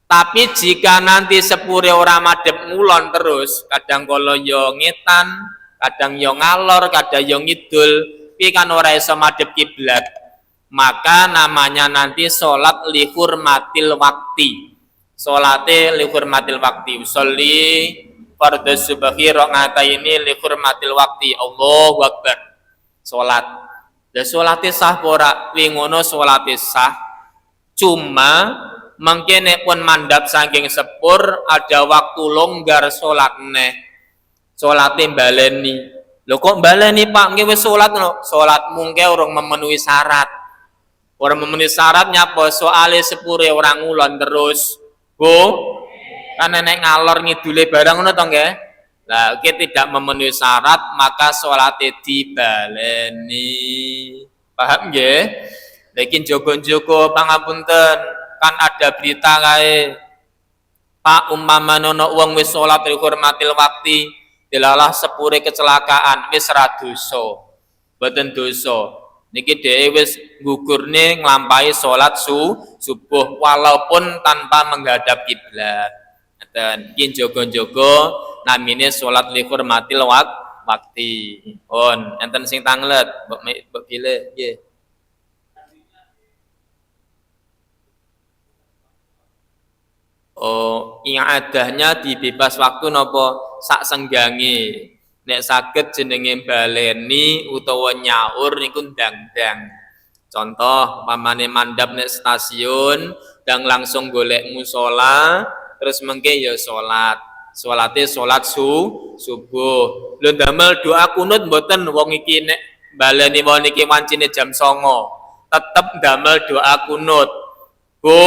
Tapi jika nanti sepure ora madhep ngulon terus, kadang kala yo ngetan, kadang yo ngalor, kadang yo ngidul, piye kan ora iso madhep kiblat, maka namanya nanti salat li hurmatil waqti. Salate li hurmatil waqti. Sholli fardhu subhi rakaataini li hurmatil waqti. Allahu Akbar. Salat. Ya salate sah ora? Wi ngono salate sah. Cuma mungkin nek pun mandap saking sepur ada waktu longgar salat neh. Salate baleni. Lho kok baleni, Pak? Nggih wis salat lho. Salat mungke urung memenuhi syarat. Ora memenuhi syarat nyapa soale sepure ora ngulon terus. Bu, kan nenek ngalor ngidule barang ngono to nggih? Lah iki tidak memenuhi syarat maka salate dibaleni. Paham nggih? Lagi jogo-jogo pangapunten. Kan ada berita kae Pak umpamane ana wong wis salat dihormatil waktu dilalah sepure kecelakaan wis ra dosa. Mboten dosa. Niki dhewe wis gugurne nglampahi salat subuh walaupun tanpa menghadap kiblat. Ngeten, iki jaga-jaga namine salat dihormatil waktu. Pun enten sing tanglet, mbok pilih nggih. Oh, iadahnya dibebas waktu nopo sak senggange. Nek saged jenenge baleni utawa nyaur niku ndang-ndang. Contoh, pamane mandap nek stasiun dan langsung golek musola, terus mengke ya salat. Salate salat subuh. Lho damel doa kunut mboten wong iki nek baleni wong iki wancine jam 09.00. Tetep damel doa kunut. Bu,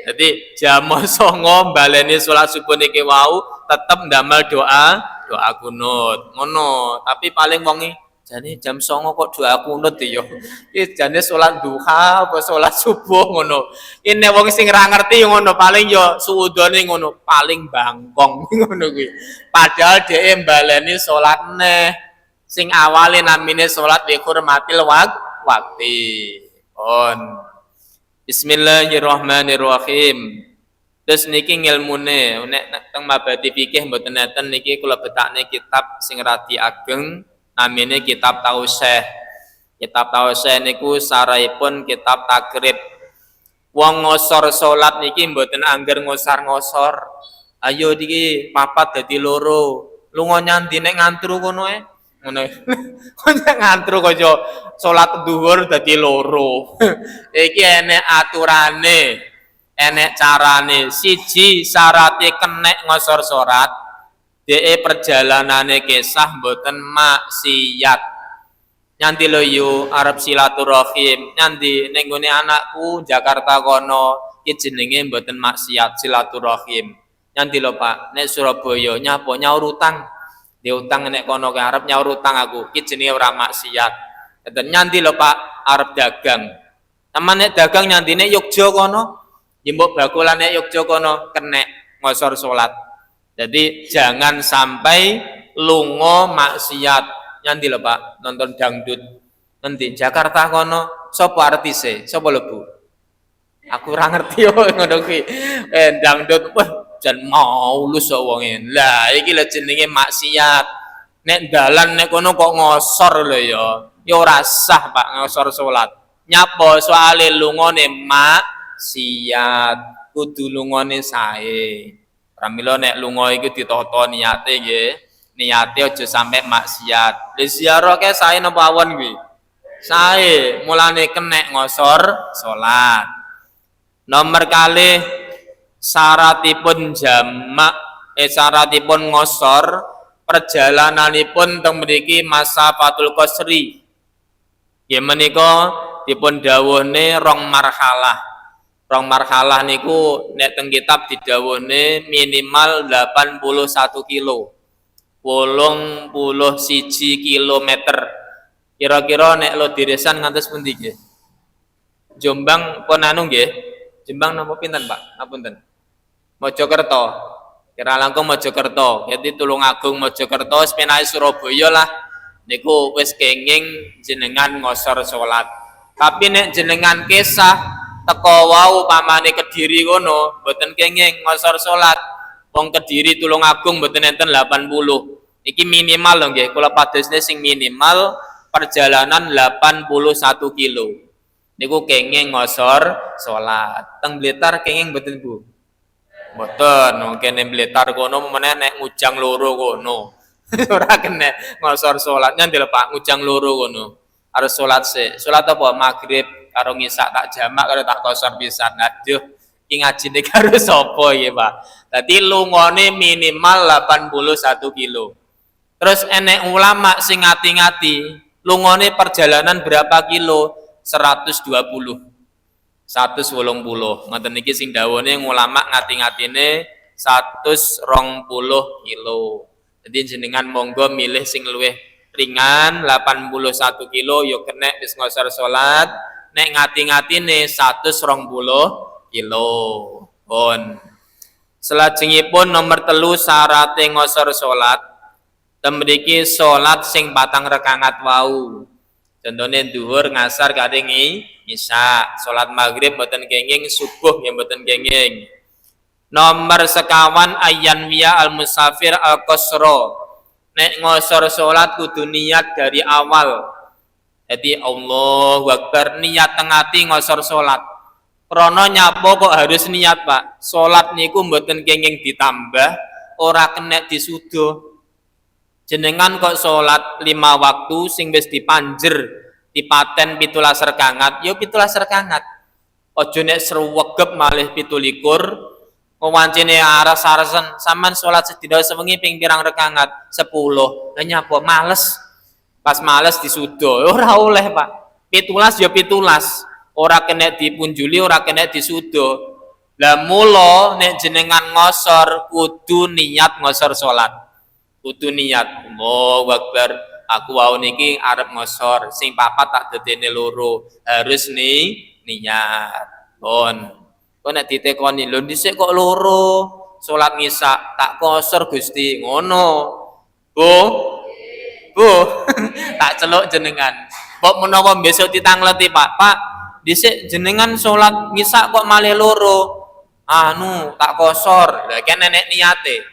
jadi jam 09.00 baleni salat subuh niki wau tetep ndamel doa doa kunut ngono. Tapi paling wongi jane jam 09.00 kok doa kunut ya. Iki jane salat duha apa salat subuh ngono. Ini wong sing ora ngerti ngono paling ya suudone ngono, paling bangkong ngono kuwi. Padahal dhek mbaleni salat neh sing awale namine salat li hurmatil waqti. Bismillahirrahmanirrahim. Terus niki ngilmune nek teng mabadi fikih mboten neten niki kula betakne kitab sing radi ageng namine kitab Tausyih. Kitab Tausyih niku sarahipun kitab takrib. Wong ngosor salat niki mboten angger ngosar-ngosor. Ayo niki papat dadi loro. Lunga nyandi nek ngantru kono ngono. Kok ngantru kok salat zuhur dadi loro. Iki enek aturane. Enek carane. Siji syarate kenek ngosor salat. Dhek perjalanane kesah mboten maksiat. Nyanti lho yo arep silaturahim, nyanti ning gone anakku Jakarta kono iki jenenge mboten maksiat silaturahim. Nyanti lho Pak, nek Surabaya nyapo nyaur utang. Dia utang nek kono ke arep nyaur utang aku, iki jenenge ora maksiat. Enten nyanti lho Pak, arep dagang. Taman nek dagang nyantine Yogya kono, mbok bakulan nek Yogya kono kenek ngosor salat. Jadi jangan sampai lunga maksiat. Nyanti lho Pak, nonton dangdut nanti Jakarta kono sapa artise sapa lho Bu, aku ora ngerti yo ngono kuwi dangdut wah jan maulus kok wonge lah iki lho jenenge maksiat. Nek dalan nek kono kok ngosor lho ya ora sah Pak ngosor salat nyapa soale lungane maksiat kudu lungane sae. Pramila nek lunga iku ditata niate nggih. Niate aja sampai maksiat. Di ziarah ke sae napa awon kuwi? Sae, mulane kenek ngosor salat. Nomor kalih syaratipun jamak syaratipun ngosor perjalananipun teng mriki masafatul qasri. Nggih menika dipun dawuhne 2 marhalah. 2 marhalah niku nek teng kitab didhawuhne minimal 81 kilo. 81 kilometer. Kira-kira nek lo diresan ngantos pundi nggih? Jombang pun anu nggih. Jombang napa pinten Pak? Ngapunten. Mojokerto. Kira langkung Mojokerto. Jadi Tulungagung Mojokerto sepenae Surabaya lah. Niku wis kenging jenengan ngosor salat. Tapi nek jenengan kesah teko wau pamane Kediri kono mboten kenging ngosor salat. Wong Kediri Tulungagung mboten enten 80. Iki minimal lho nggih, kula padosne sing minimal perjalanan 81 kilo. Niku kenging ngosor salat. Teng Blitar kenging mboten Bu? Mboten, mungkin ning Blitar kono meneh nek ngujang loro kono. Ora kena ngosor salatnya ndel Pak ngujang loro kono. Harus salat sik. Salat apa? Maghrib karo ngisak tak jamak karo tak kosor pisan. Aduh. Iki ngajine karo sapa ya Pak. Dadi lungane minimal 81 kilo. Terus enek ulama sing ngati-ngati, lungane perjalanan berapa kilo? 120. 180. Ngoten niki sing dawuhne ulama ngati-ngatine 120 kilo. Jadi jenengan monggo milih sing luwih ringan 81 kilo yo kenek wis ngosor salat, nek ngati-ngatine 120 kilo pun. Selajengipun nomor 3 syarate ngosor salat temriki salat sing 4 rakaat wau. Contohnya duhur, ngasar, kadang isya, salat maghrib mboten kenging, subuh yang mboten kenging. Nomor sekawan ayyan wiya al musafir al qasra. Nek ngosor salat kudu niat dari awal. Jadi Allahu Akbar niat tengati ngosor salat. Krono nyapo kok harus niat Pak? Salat niku mboten kenging ditambah, ora kena disuduh. Jenengan kok salat 5 waktu sing wis dipanjer, dipaten 17 rakaat, yo 17 rakaat. Aja nek sruwegep malih 17, wancine aras-arasen sampean salat sedina sewengi ping pirang rakaat? 10. Lah nyapo males. Pas males disuduh, ora oleh Pak. 17 yo 17. Ora kena dipunjuli, ora kena disuduh. Lah mula nek jenengan ngosor kudu niat ngosor salat. kudu niat. Allahu Akbar. Aku wau niki arep ngosor, sing papat tak dadene loro. Harus niat. Kon nek ditekoni lho dhisik kok loro. Salat ngisa tak kosor Gusti. Ngono. Bu. Tak celuk jenengan. Kok menawa besok ditangleti, Pak, dhisik jenengan salat ngisa kok malih loro. Anu, tak kosor. Lah kan nenek niate.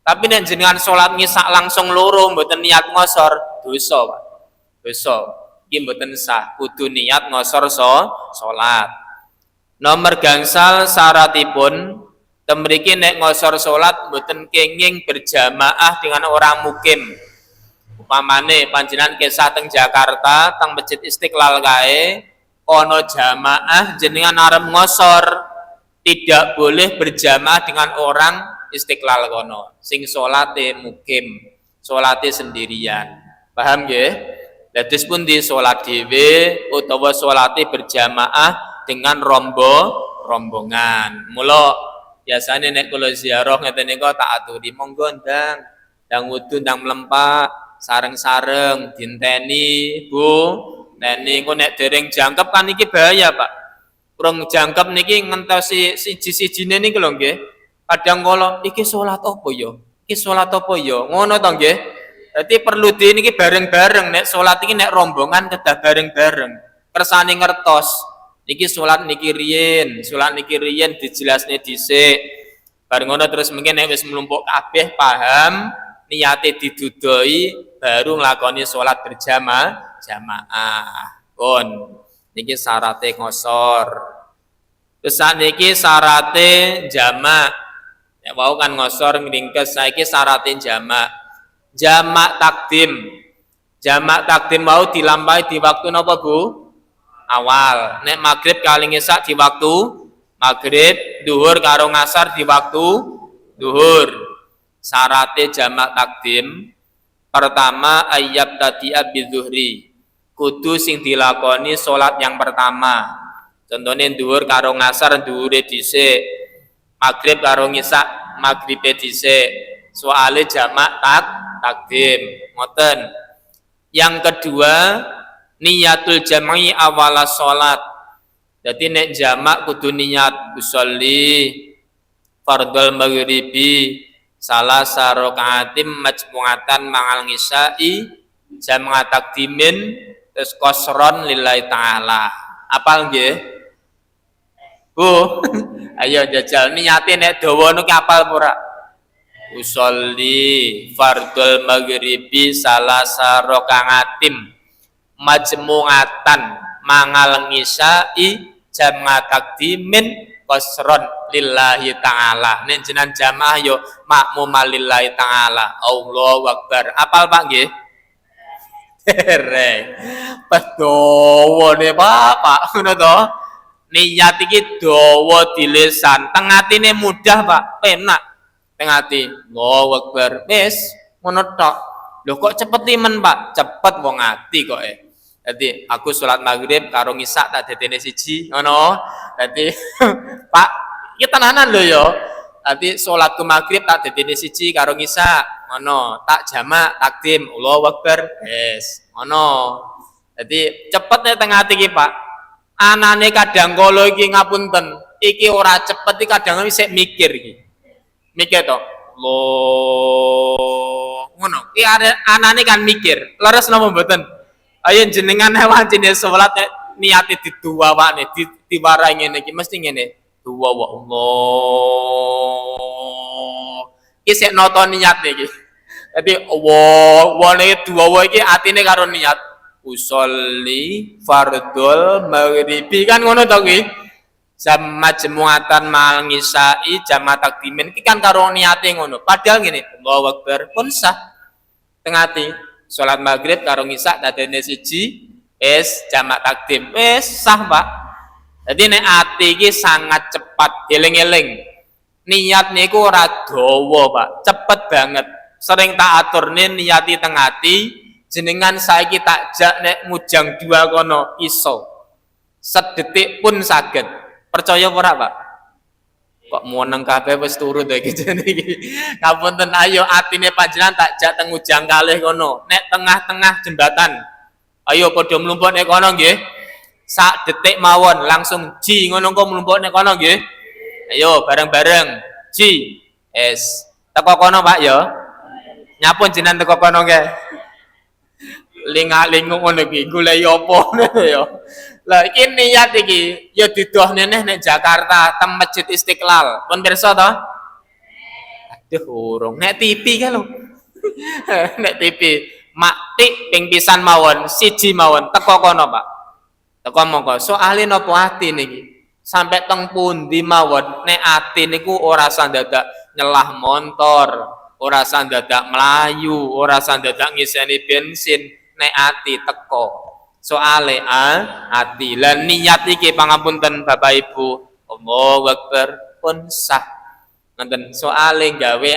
Tapi nek jenengan salat ngisa langsung loro mboten niat ngosor, dosa, Pak. Dosa. Iki mboten sah, kudu niat ngosor salat. Nomor gangsal syaratipun temriki nek ngosor salat mboten kenging berjamaah dengan orang mukim. Upamane panjenengan kesah teng Jakarta, teng Masjid Istiqlal kae, ana jamaah jenengan arep ngosor, tidak boleh berjamaah dengan orang Istiqlal kono. Sing salate mukim, salate sendirian. Paham nggih? Dados pundi salat dhewe utawa salate berjamaah dengan rombongan. Mula biasane nek kula ziarah ngeten nika tak aturi monggo ndang wudu ndang mlempak sareng-sareng dinteni Bu. Neni engko nek dereng jangkep kan iki bahaya, Pak. Kurang jangkep niki ngentosi siji-sijine niki lho nggih. Kadang kala iki salat apa ya? Iki salat apa ya? Ngono to nggih. Dadi perlu di niki bareng-bareng nek salat iki nek rombongan kedah bareng-bareng. Kersane ngertos. Niki salat niki riyin dijelasne dhisik. Bareng ngono terus mungkin nek wis mlumpuk kabeh paham, niate didudoi baru nglakoni salat berjamaah. Niki syarate ngosor. Terus niki syarate jamak. Ya wau kan ngosor ngringkes, saiki syarate jamak. Jamak takdim. Jamak takdim mau dilampahi di waktu napa, Bu? Awal. Nek maghrib kali ngesak di waktu maghrib, duhur karo ngasar di waktu duhur. Syarate jamak takdim pertama ayyab tadi'a bizuhri. Kudu sing dilakoni salat yang pertama. Contohnya duhur karo ngasar duhure dhisik. Maghrib karo ngisak maghribe dhisik. Soale jamak takdim. Ngoten. Yang kedua niyatul jam'i awala salat. Jadi nek jamak kudu niat usolli fardhul maghribi salah sarokaatim majmu'atan mangal ngisai jamak takdimin terus kosron lillahi ta'ala. Apal nggih? Bu, ayo jajal niate nek dawa niku apal ora? Usolli fardhul maghribi salah sarokaatim majmu'atan mangal ngisai jamak takdimin kosron lillahi ta'ala. Nek jenengan jamaah yo makmum lillahi ta'ala. Allahu Akbar. Apal Pak nggih? Dawa ne Pak, ngono to. Niat iki dawa di lisan, teng atine mudah Pak, penak. Teng ati. Allahu Akbar. Wis, ngono tok. Lho kok cepet men Pak? Cepet wong ati kok Jadi aku sholat maghrib karo ngisak tak dadene siji, ngono. Jadi Pak, iki tenanan lho ya. Jadi sholatku maghrib tak dadene siji karo ngisak, ngono. Tak jamak takdim, Allahu Akbar, yes, ngono. Jadi cepet nek teng ati iki, Pak. Anane kadang kala iki ngapunten, iki ora cepet iki kadang isih mikir iki. Mikir to. Loh, ngono. Iki anane kan mikir. Leres napa mboten? Ayo jenengan hewan jenis sholat niate diduwawakne diwarai ngene iki mesti ngene duwawa Allah iki sik nata niat iki. Dadi wone duwawa iki atine karo niat usolli fardhul maghribi kan ngono to kuwi. Jam majmu'atan mal ngisai jamaah takdimin iki kan karo niate ngono. Padahal ngene Allahu Akbar pun sah teng ati. Salat maghrib karo ngisak dadene siji wis jamak takdim wis sah Pak. Jadi nek ati iki sangat cepat eling-eling. Niat niku ora dawa Pak, cepet banget. Sering tak aturne niati teng ati, jenengan saiki tak jak nek mujang dua kono iso. Sedetik pun saged. Percaya ora Pak? Kok mueneng kabeh wis turu to iki jane iki. Ngapunten ayo atine panjenengan tak jak teng Ujang kalih kono. Nek tengah-tengah jembatan. Ayo padha mlumpuk nek kono nggih. Sak detik mawon langsung ji ngono kok mlumpuk nek kono nggih. Ayo bareng-bareng. Ji. Es. Teko kono Pak ya. Nyapun jenengan teko kono nggih. Linga-lingu ngono iki golek apa ya. Lah iki niat iki ya didohne nek Jakarta teng Masjid Istiqlal. Pun pirsa to? Aduh urung nek TV kan lho. Nek TV mak tik ping pisan mawon, siji mawon teko kono, Pak. Teko mongko. Soale napa ati niki? Sampai teng pundi mawon nek ati niku ora usah dadak nyelah motor, ora usah dadak melayu, ora usah dadak ngiseni bensin, nek ati teko. Soale ati lan niat iki pangapunten Bapak Ibu Allahu Akbar pun sah ngoten soale gawe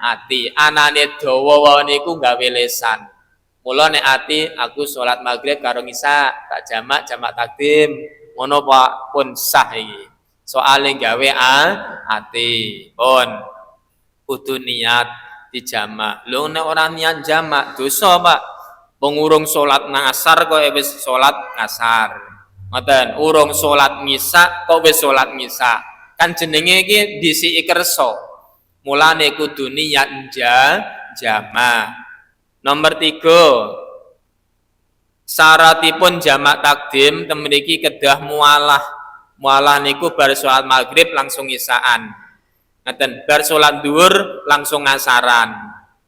ati anane dawa wae niku gawe lesan mula nek ati aku salat maghrib karo isya tak jamak takdim ngono Pak pun sah iki soale gawe ati pun kudu niat dijamak lho nek ora niat jamak dosa Pak. Pengurung salat ngasar kok wis salat ngasar. Ngoten, urung salat ngisa kok wis salat ngisa. Kan jenenge iki disiki kersa. Mulane kudu niat jamak. Nomor 3. Syaratipun jamak takdim temriki kedah mualah. Mualah niku bar salat maghrib langsung isaan. Ngoten, bar salat zuhur langsung ngasaran.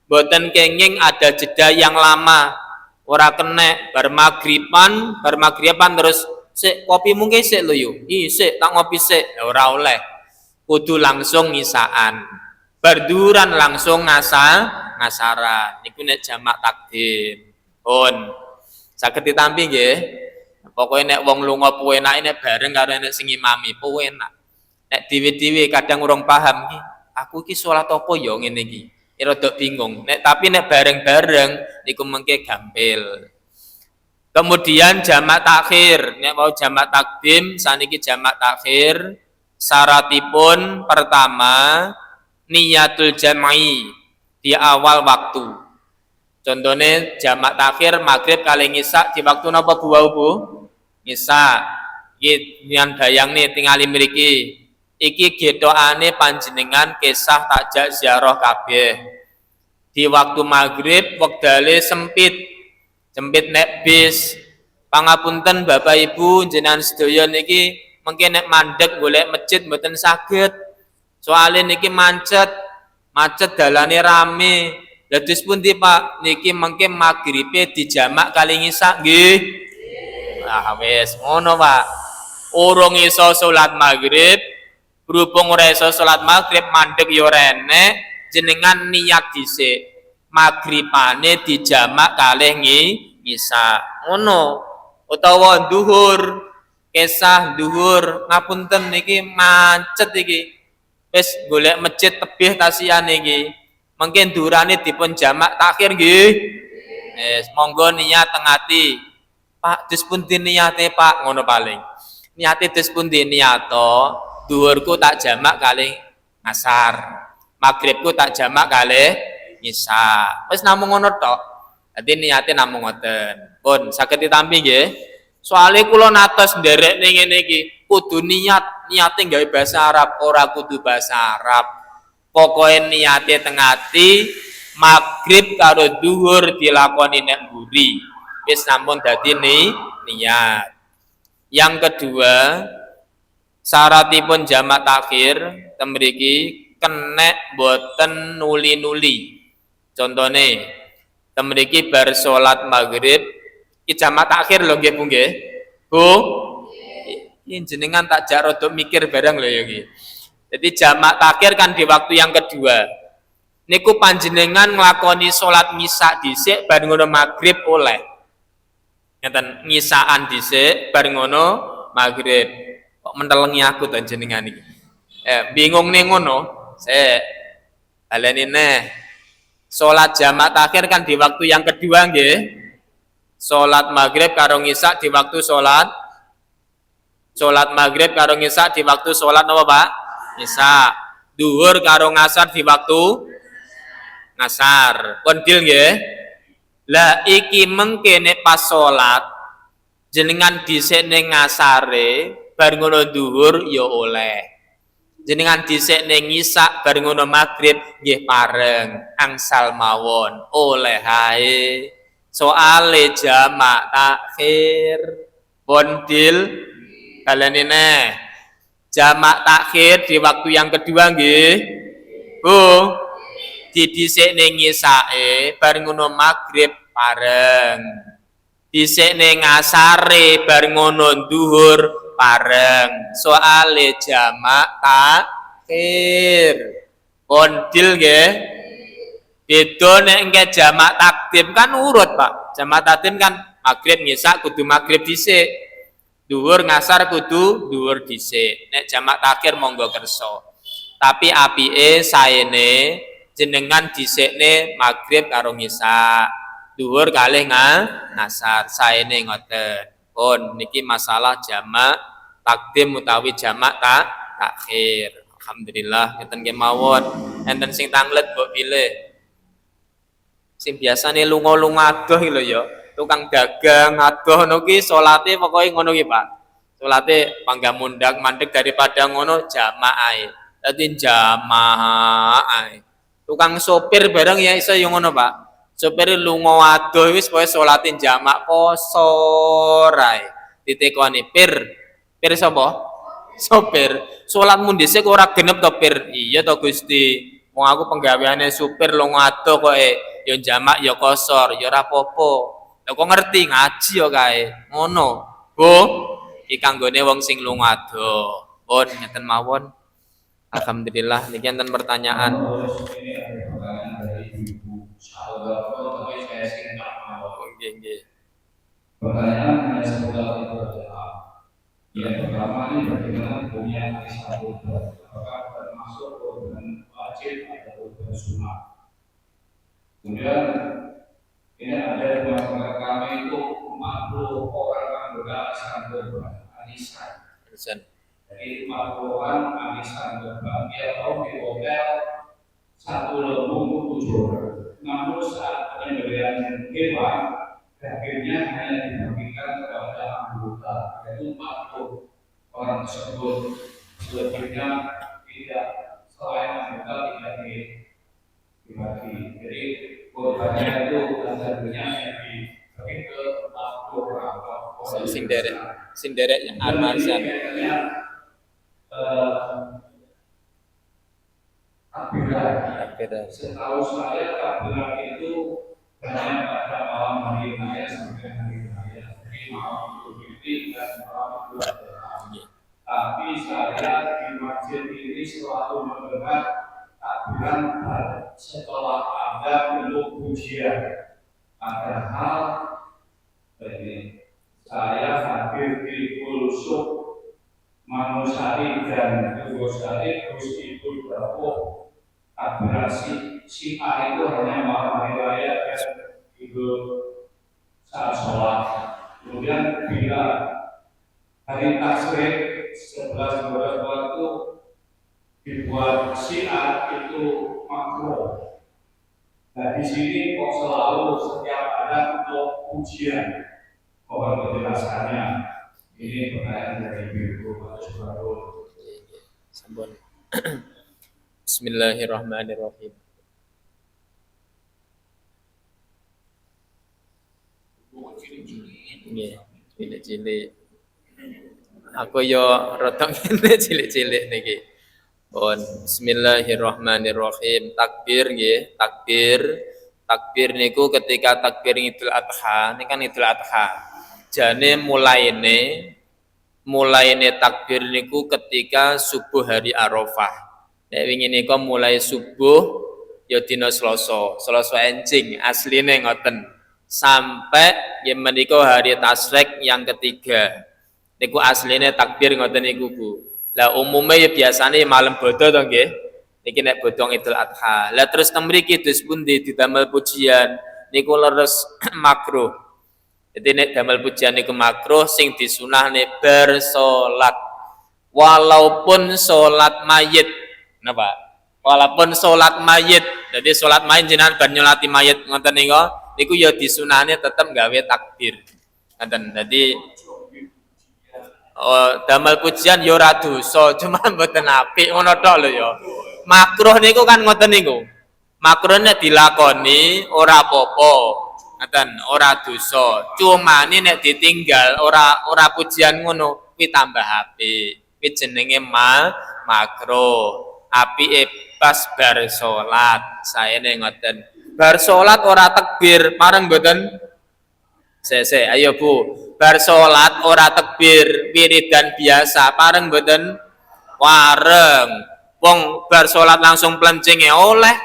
Mboten kenging ada jeda yang lama. Ora kena bar maghriban terus sik kopi mungkin sik lho yo. Sik tak ngopi sik ora oleh. Kudu langsung ngisaan. Barduran langsung ngasaran. Niku nek jamak takdim. Pun saged ditampi nggih. Pokoke nek wong lunga puenake nek bareng karo nek sing imami puenak. Nek dhewe-dhewe kadang urung paham iki. Aku iki salat apa ya ngene iki. Rada bingung. Tapi nek bareng-bareng niku mengke gampil. Kemudian jamak takhir, nek mau jamak takdim saniki jamak takhir syaratipun pertama niyatul jam'i di awal waktu. Contohnya jamak takhir maghrib kali isya di waktu napa Bu? Isya. Iki nyan bayang nih tingali mriki. Iki getokane panjenengan kisah takjak ziarah kabeh. Di waktu maghrib wektale sempit nek bis. Pangapunten Bapak Ibu jenengan sedaya niki mungkin nek mandek golek masjid mboten saged. Soale niki macet dalane rame. Lha dus pundi Pak? Niki mengke maghribe dijamak kali isya nggih. Ah wis ngono Pak. Urung iso salat maghrib berhubung ora iso salat maghrib mandek ya ora enek jenengan niat dhisik maghribane dijamak kalih isya ngono utawa zuhur kesah zuhur ngapunten niki macet iki wis golek masjid tebih kasihan iki mungkin durane dipun jamak takhir nggih wis monggo niat teng ati Pak dus pundi niate Pak ngono paling niate dus pundi niato duhurku tak jamak kali asar, maghribku tak jamak kali isya. Wis namung ngono tok. Dadi niate namung ngoten. Pun saged ditampi nggih. Soale kula natos nderekne ngene iki, kudu niate gawe basa Arab, ora kudu basa Arab. Pokoke niate teng ati, maghrib karo duhur dilakoni nek mburi. Wis sampun dadi niat. Yang kedua, syaratipun jamak takhir temriki kenek boten nuli-nuli. Contone temriki bar salat maghrib iki jamak takhir lho nggih Bu nggih. Bu, iki jenengan tak jak rada mikir bareng lho ya iki. Jadi jamak takhir kan di waktu yang kedua. Niku panjenengan nglakoni salat ngisa dhisik bar ngono maghrib oleh. Ngeten ngisaan dhisik bar ngono maghrib. Kok mentelengi aku to jenengan iki. Bingung nih ngono. Saya baleni neh. Salat jamak takhir kan di waktu yang kedua nggih. Salat maghrib karo isya di waktu salat maghrib karo isya di waktu salat napa Pak? ngisa. Duhur karo ngasar di waktu ngasar. Pun deal nggih. Lah iki mengke nek pas salat jenengan dhisik ning ngasare bar ngono duhur ya oleh. Jenengan dhisik ning ngisa bar ngono magrib nggih pareng angsal mawon oleh hae. Soale jamak takhir. Pun deal kalian ini jamak takhir di waktu yang kedua nggih. Bu, didhisik ning ngisae bar ngono magrib pareng. Dhisik ning asare bar ngono zuhur pareng. Soale jamak takhir. Kondil nggih. Beda nek engke jamak takdim kan urut, Pak. Jamak takdim kan magrib ngisa kudu magrib dhisik. Dhuwur ngasar kudu dhuwur dhisik. Nek jamak takhir monggo kersa. Tapi apike saene jenengan dhisikne magrib karo ngisa. Dhuwur kalih ngasar. Saene ngoten. Pun niki masalah jamak takdim utawi jamak takhir. Alhamdulillah ngeten kemawon. Enten sing tanglet mbok pilih. Sing biasane lunga-lunga adoh iki lho ya. Tukang dagang adoh ngono ki salate pokoke ngono ki Pak. Salate panggah mundhak mandeg daripada ngono jamaah ae. Dadi jamaah ae. Tukang sopir bareng ya iso yo ngono Pak. Sopir lunga adoh wis pokoke salate jamak kosor ae. Ditekoni pir. Pir sapa? Sopir. Salatmu dhisik ora genep to pir. Iya to Gusti. Wong aku penggaweane supir lunga adoh koke yo jamak yo kosor, yo ora apa-apa. Lah kok ngerti ngaji yo kae. Ngono. Bu, iki kanggone wong sing lunga adoh. Pun ngeten mawon. Alhamdulillah niki enten pertanyaan. Nggih. Pertanyaan hanya seputar itu saja. Yang pertama ini bagaimana punya kisah korban? Apakah termasuk korban wajib atau korban sunnah? Kemudian ini ada di masyarakat kami itu 40 orang anggota arisan korban arisan. Jadi 40 orang arisan korban dia tahu di hotel satu lembung 7 orang. Namun saat penyembelihan hewan dagingnya hanya dibagikan kepada anggota, yaitu 40 orang tersebut. Selebihnya tidak, selain anggota tidak dibagi. Jadi korbannya itu dagingnya dibagi ke 40 orang. Sing derek armasan. Takbiran. Setahu saya takbiran itu hanya pada malam hari raya sampai hari raya. Jadi malam Idul Fitri dan malam Idul Adha. Tapi saya di masjid ini selalu mendengar takbiran setelah ada bentuk pujian. Padahal saya hadir di Kulsuk Manusari dan Tugosari Gus Ibu Dapo. Takbiran si A itu hanya malam hari raya dan Idul saat sholat. Kemudian bila hari tasrik 11-12 waktu dibuat si A itu makruh. Nah di sini kok selalu setiap ada untuk ujian. Mohon penjelasannya. Ini pertanyaan dari Ibu Baru. Sampun. Bismillahirrahmanirrahim. Nggih, cilik-cilik. Aku yo rada ngene cilik-cilik niki. Pun bismillahirrahmanirrahim. Takbir nggih, takbir. Takbir niku ketika takbir Idul Adha, ini kan Idul Adha. Jane mulaine takbir niku ketika subuh hari Arafah. Nek wingi nika mulai subuh ya dina Selasa, Selasa encing asline ngoten. Sampai yen menika hari tasyrik yang ketiga. Niku asline takbir ngoten niku Bu. Lah umume ya biasane malam bodho to nggih. Niki nek bodhong Idul Adha. Lah terus teng mriki dus pundi didamel pujian niku leres makruh. Jadi nek damel pujian niku makruh sing disunahne bar salat. walaupun sholat mayit. Napa? Walaupun sholat mayit. Jadi sholat mayit jenengan bar nyolati mayit ngoten niku ya disunahne tetep gawe takbir. Ngoten. Dadi damel pujian ya ora dosa, cuma mboten apik ngono tok lho ya. Makruh niku kan ngoten niku. Makruh nek dilakoni ora apa-apa. Ngoten, ora dosa. Cuma nek ditinggal ora pujian ngono kuwi tambah apik. Kuwi jenenge makruh. Apike pas bar salat. Saene ngoten. Bar salat ora takbir, mareng mboten? Ayo Bu. Bar salat ora takbir, wiridan biasa, pareng mboten? Wareng. Wong bar salat langsung plencing oleh.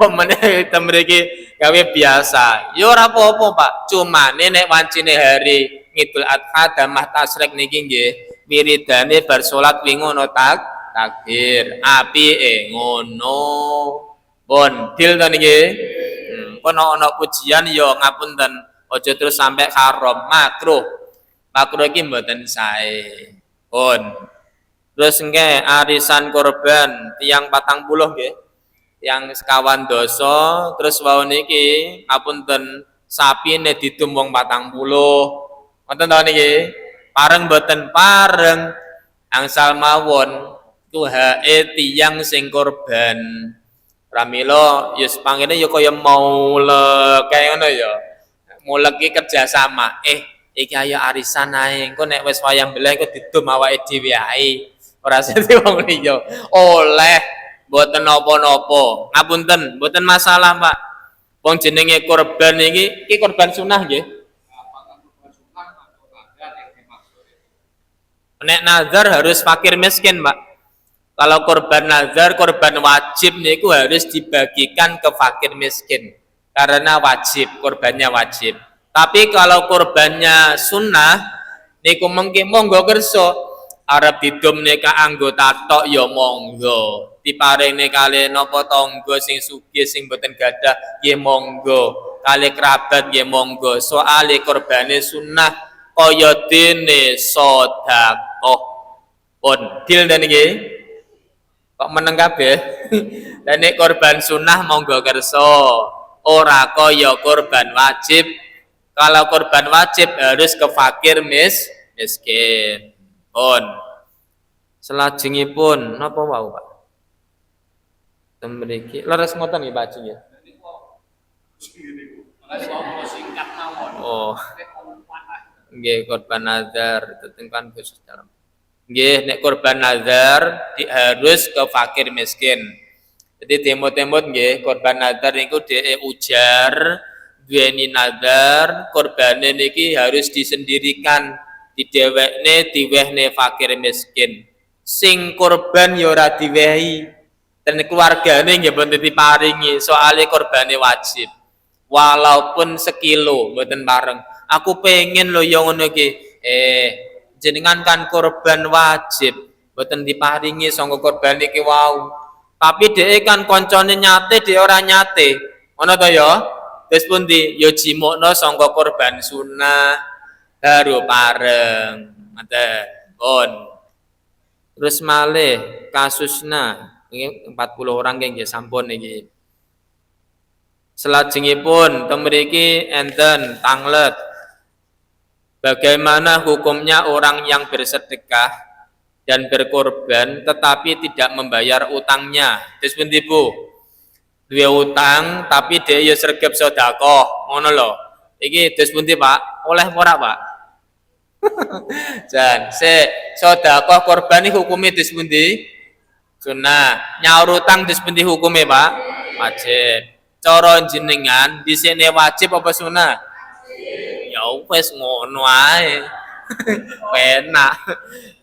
Pemene mriki gawe biasa. Ya ora apa-apa, Pak. Cuma nek wancine hari Idul Adha damah tasyrik niki nggih, wiridane bar salat wingi ngono takbir. Apike ngono. Pun dil to niki. Pun ana pujian ya ngapunten. Aja terus sampai haram, makruh. Makruh iki mboten sae. Pun. Terus nggih arisan korban tiyang 40 nggih. Yang sekawan dosa, terus wau niki ngapunten sapine didum wong 40. Wonten to niki? Pareng mboten pareng. Angsal mawon tuhae tiyang sing korban. Pramila ya pangene ya kaya maulek kaya ngono ya. Mulek iki kerjasama. Iki ayo arisan ae. Engko nek wis wayah mbelah engko didum awake dhewe ae. Ora sete wong liya. Oleh mboten napa-napa. Ngapunten, mboten masalah, Pak. Wong jenenge korban iki korban sunah nggih. Nek nazar harus fakir miskin, Pak. Kalau korban nazar, korban wajib niku harus dibagikan ke fakir miskin. Karena wajib, korbannya wajib. Tapi kalau korbannya sunnah, niku mengke monggo kersa. Arep didum neka anggota tok ya monggo. Diparingne kali napa tangga sing sugih sing boten gadah nggih monggo. Kali kerabat nggih monggo. Soale korbane sunnah kaya dene sedekah. Pun dil dan niki. Kok meneng kabeh? Lah nek korban sunnah monggo kersa. Ora kaya korban wajib. Kalau korban wajib harus ke fakir miskin. Pun. Selajengipun napa wau, Pak? Mriki leres ngoten nggih Pak Haji ya. Oh. Nggih korban nazar tetengkan khusus dalam. Nggih nek korban nazar harus ke fakir miskin. Jadi temot-temot nggih korban nazar niku dhek ujar duweni nazar korbane niki harus disendirikan didewekne diwehne fakir miskin. Sing korban ya ora diwehi dan keluargane nggih mboten diparingi soalé korbane wajib. Walaupun sekilo mboten bareng. Aku pengen lho ya ngono iki. Jenengan kan korban wajib, mboten diparingi sangka korban iki wau. Tapi dhek kan koncone nyate, dhek ora nyate. Ngono to ya? Wis pundi? Ya jimukno sangka korban sunah baru pareng. Ngoten. Pun. Terus malih kasusna ini 40 orang nggih sampun niki. Selajengipun teng mriki enten tanglet. Bagaimana hukumnya orang yang bersedekah dan berkorban tetapi tidak membayar utangnya? Terus pundi Bu? Duwe utang tapi dia ya sregep sedekah, ngono lho. Iki terus pundi Pak? Oleh ora Pak? Jan, sedekah korban iki hukume terus pundi? Sunah. Nyaur utang terus pundi hukume Pak? Wajib. Cara jenengan disene wajib apa sunah? Ya wis ngono ae. Penak.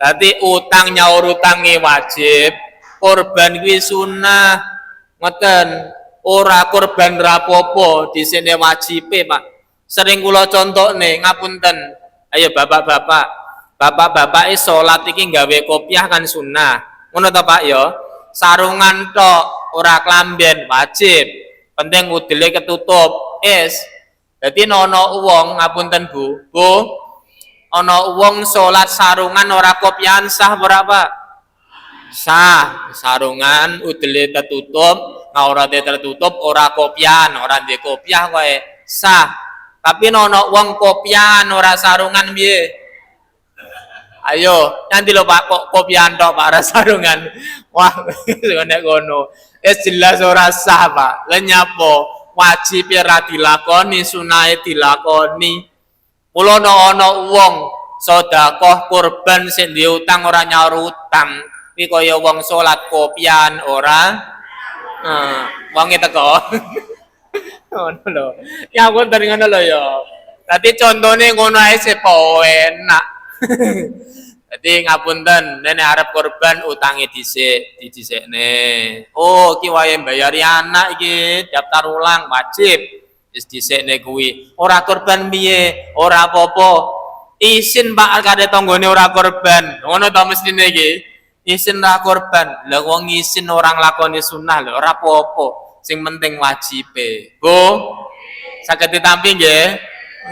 Dadi utang nyaur utange wajib, korban kuwi sunah. Ngoten. Ora korban rapopo disene wajibe, Pak. Sering kula contokne, ngapunten. Ayo bapak-bapak. Bapak-bapak salat iki gawe kopiah kan sunah. Ngono to Pak ya? Sarungan tok, ora klamben wajib. Penting udele ketutup. Dadi nono wong ngapunten Bu. Bu, ana wong salat sarungan ora kopian sah berapa? Sah. Sarungan udele tertutup, ngaurate tertutup, ora kopian, ora ndek kopiah kowe sah. Tapi ana wong kopian ora sarungan piye? Ayo, nanti lo Pak kok kopian tok Pak ora sarungan. Wah, nek ngono. Jelas ora sah, Pak. Lah nyapa? Wajib ora dilakoni, sunahe dilakoni. Mula ana wong sedekah kurban sing duwe utang ora nyaur utang. Iki kaya wong salat kopian ora wonge teko. Ngono lho. Ya ampun ngono lho ya. Dadi contone ngono ae sepo enak. Dadi ngapunten, nek arep kurban utange didhisikne. Oh, iki wae mbayari anak iki, daftar ulang wajib. Wis dhisikne kuwi. Ora kurban piye? Ora apa-apa. Isin Pak kare tanggane ora kurban. Ngono ta mestine iki. Isin ora kurban. Lah wong isin orang lakoni sunah lho, ora apa-apa. Sing penting wajibe. Bu, saged ditampi nggih.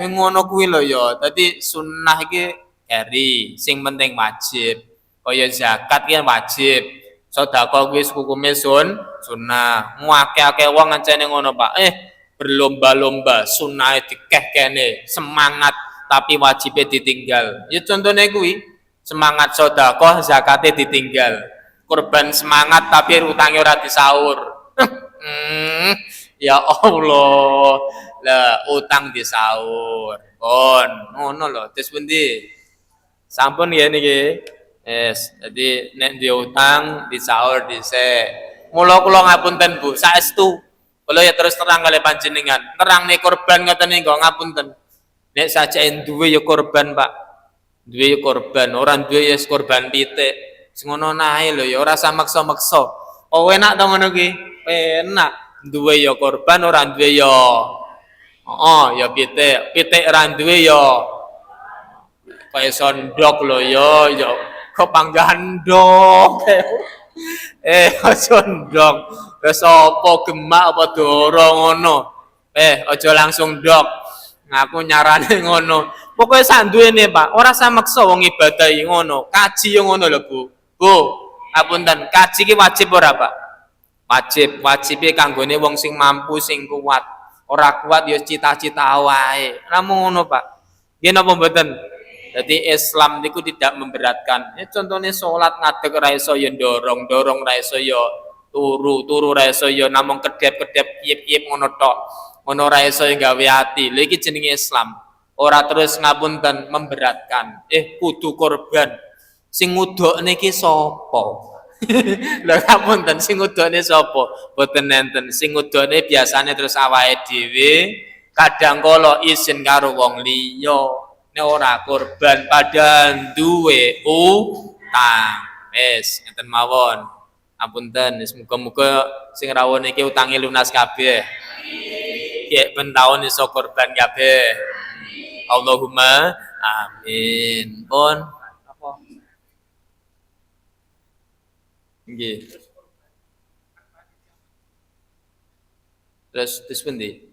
Ngono kuwi lho ya. Dadi sunah iki keri, sing penting wajib. Kaya zakat ki wajib. Sedekah kuwi hukume sunah. Akeh-akeh wong ngancene ngono, Pak. Berlomba-lomba sunahe dikeh-kene, semangat tapi wajibnya ditinggal. Ya contohnya kuwi, semangat sedekah, zakate ditinggal. Kurban semangat tapi utangnya ora disaur. Ya Allah, lah utang disaur. Ngono lho, terus pundi? Sampun ya niki. Jadi nek di utang disaur dhisik. Mula kula ngapunten Bu, saestu. Kula ya terus terang kali panjenengan. Terang nih korban ngoten niku ngapunten. Nek saja duwe ya korban, Pak. Duwe ya korban, orang duwe ya korban pitik. Sing ngono nae lho ya ora usah maksa-maksa. Oh enak to ngono ki? Enak. Duwe ya korban, orang duwe ya ya pitik. Pitik ora duwe ya kaya sondok lho ya kepanggahan ndok. Sondok. Wes apa gemak apa dorong ngono. Aja langsung ndok. Ngaku nyarane ngono. Pokoke sak duwene, Pak. Ora usah maksa wong ibadah ngono. Kaji yo ngono lho, Bu. Bu, apunten, kaji ki wajib ora, Pak? Wajib. Wajibe kanggone wong sing mampu, sing kuat. Ora kuat ya cita-cita wae. Namung ngono, Pak. Nggih napa mboten? Jadi Islam niku tidak memberatkan. Ya contohnya salat ngadeg ra iso ya dorong ra iso ya turu ra iso ya namung kedep-kedep kiyip-kiyip ngono tok. Ngono ra iso ya gawe ati. Lha iki jenenge Islam. Ora terus ngapunten memberatkan. Kudu korban. Sing ngudokne iki sapa? Lha ngapunten sing ngudokne sapa? Boten nenten. Sing ngudokne biasane terus awake dhewe, kadang kala izin karo wong liya. Nek ora korban padahal duwe utang. Wis ngeten mawon. Apunten, muga-muga sing rawuh iki utange lunas kabeh. Nggih ben taun iso korban kabeh. Allahumma amin. Pun apa? Nggih. Terus pundi?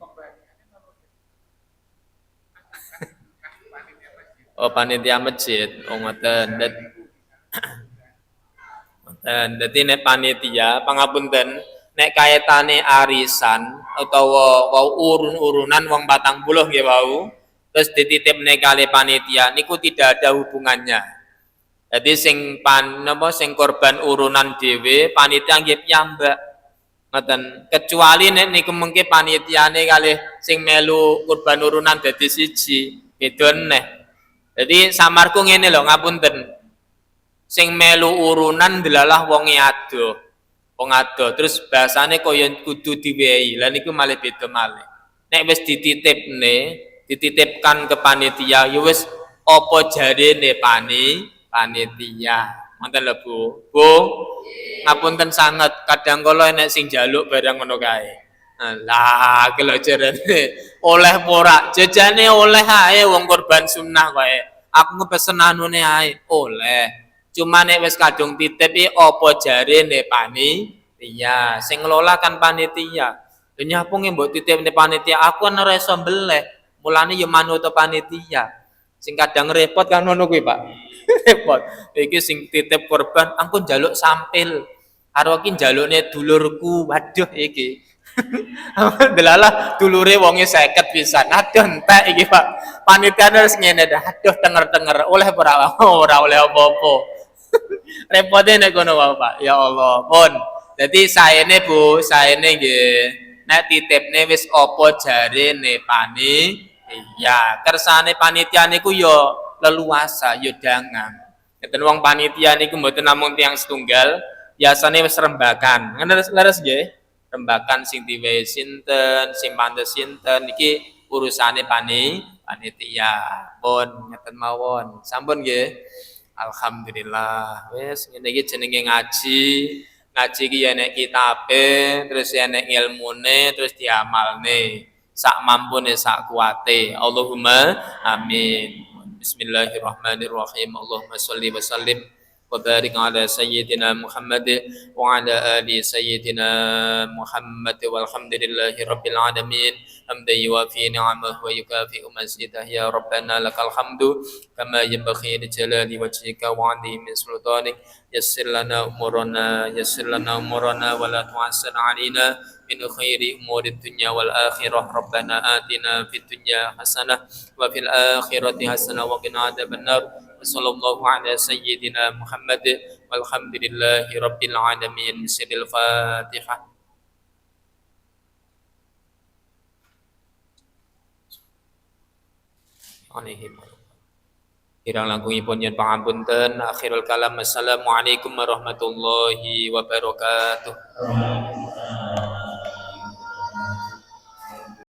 Oh panitia masjid, ngoten. Dadi nek panitia pangapunten nek kaitane arisan utawa wau urun-urunan wong 40 nggih wau terus dititipne kali panitia niku tidak ada hubungannya. Jadi sing sing korban urunan dhewe panitia nggih piyambak. Ngoten. Kecuali nek niku mengke panitiane kali sing melu korban urunan dadi siji, beda neh. Jadi samarku ngene lho ngapunten. Sing melu urunan delalah wong adoh. Wong adoh terus bahasane kaya kudu diwehi. Lah niku malih beda malih. Nek wis dititipkan ke panitia ya wis apa jarene panitia. Ngoten lho Bu. Bu, ngapunten sanget kadang kala nek sing njaluk barang ngono kae. Lah kelo jarene oleh ora jajane oleh ae wong korban sunnah kae. Aku ngepesen anune ae oleh. Cuma nek wis kadung titip iki apa jarene panitia. Sing ngelola kan panitia. Lha nyapunge mbok titipne panitia, aku ora iso mbeleh. Mulane ya manut panitia. Sing kadang repot kan ngono kuwi, Pak. Repot. Iki sing titip korban ampun njaluk sampil. Karo iki njalukne dulurku. Waduh iki. Delalah dulure wonge 50 pisan. Aduh entek iki, Pak. Panitiane wis ngene dah. Aduh denger-denger oleh ora ora oleh apa-apa. Repote nek ngono wae, Pak. Ya Allah, pun. Dadi saene Bu, saene nggih. Nek titipne wis apa jarene iya, kersane panitia niku yo leluasa, yo dangan. Ngeten wong panitia niku mboten namung tiyang setunggal, biasane wis rembakan. Leres nggih? Rembakan sing diwehi sinten, sing pantes sinten iki urusane panitia. Pun ngeten mawon. Sampun nggih. Alhamdulillah. Wis ngene iki jenenge ngaji. Ngaji ki ya nek kitabe, terus ya nek ilmune, terus diamalne. Sak mampune sak kuate. Allahumma amin. Bismillahirrahmanirrahim. Allahumma sholli wa sallim wa barik ala sayyidina Muhammad wa ala ali sayyidina Muhammad walhamdulillahi rabbil alamin. Hamdan yuwafi ni'amahu wa yukafi'u mazidah. Ya Rabbana lakal hamdu kama yanbaghi li jalali wajhika wa 'azimi sultanik. Yassir lana umurana wa la tu'assir 'alaina min khairi umuri dunya wal akhirah. Rabbana atina fid dunya hasanah wa fil akhirati hasanah wa qina adzabannar. Sallallahu ala sayyidina Muhammad walhamdulillahi rabbil alamin. Siril Fatihah. Alaihim. Kirang langkungipun yen pangapunten. Akhirul kalam. Assalamualaikum warahmatullahi wabarakatuh.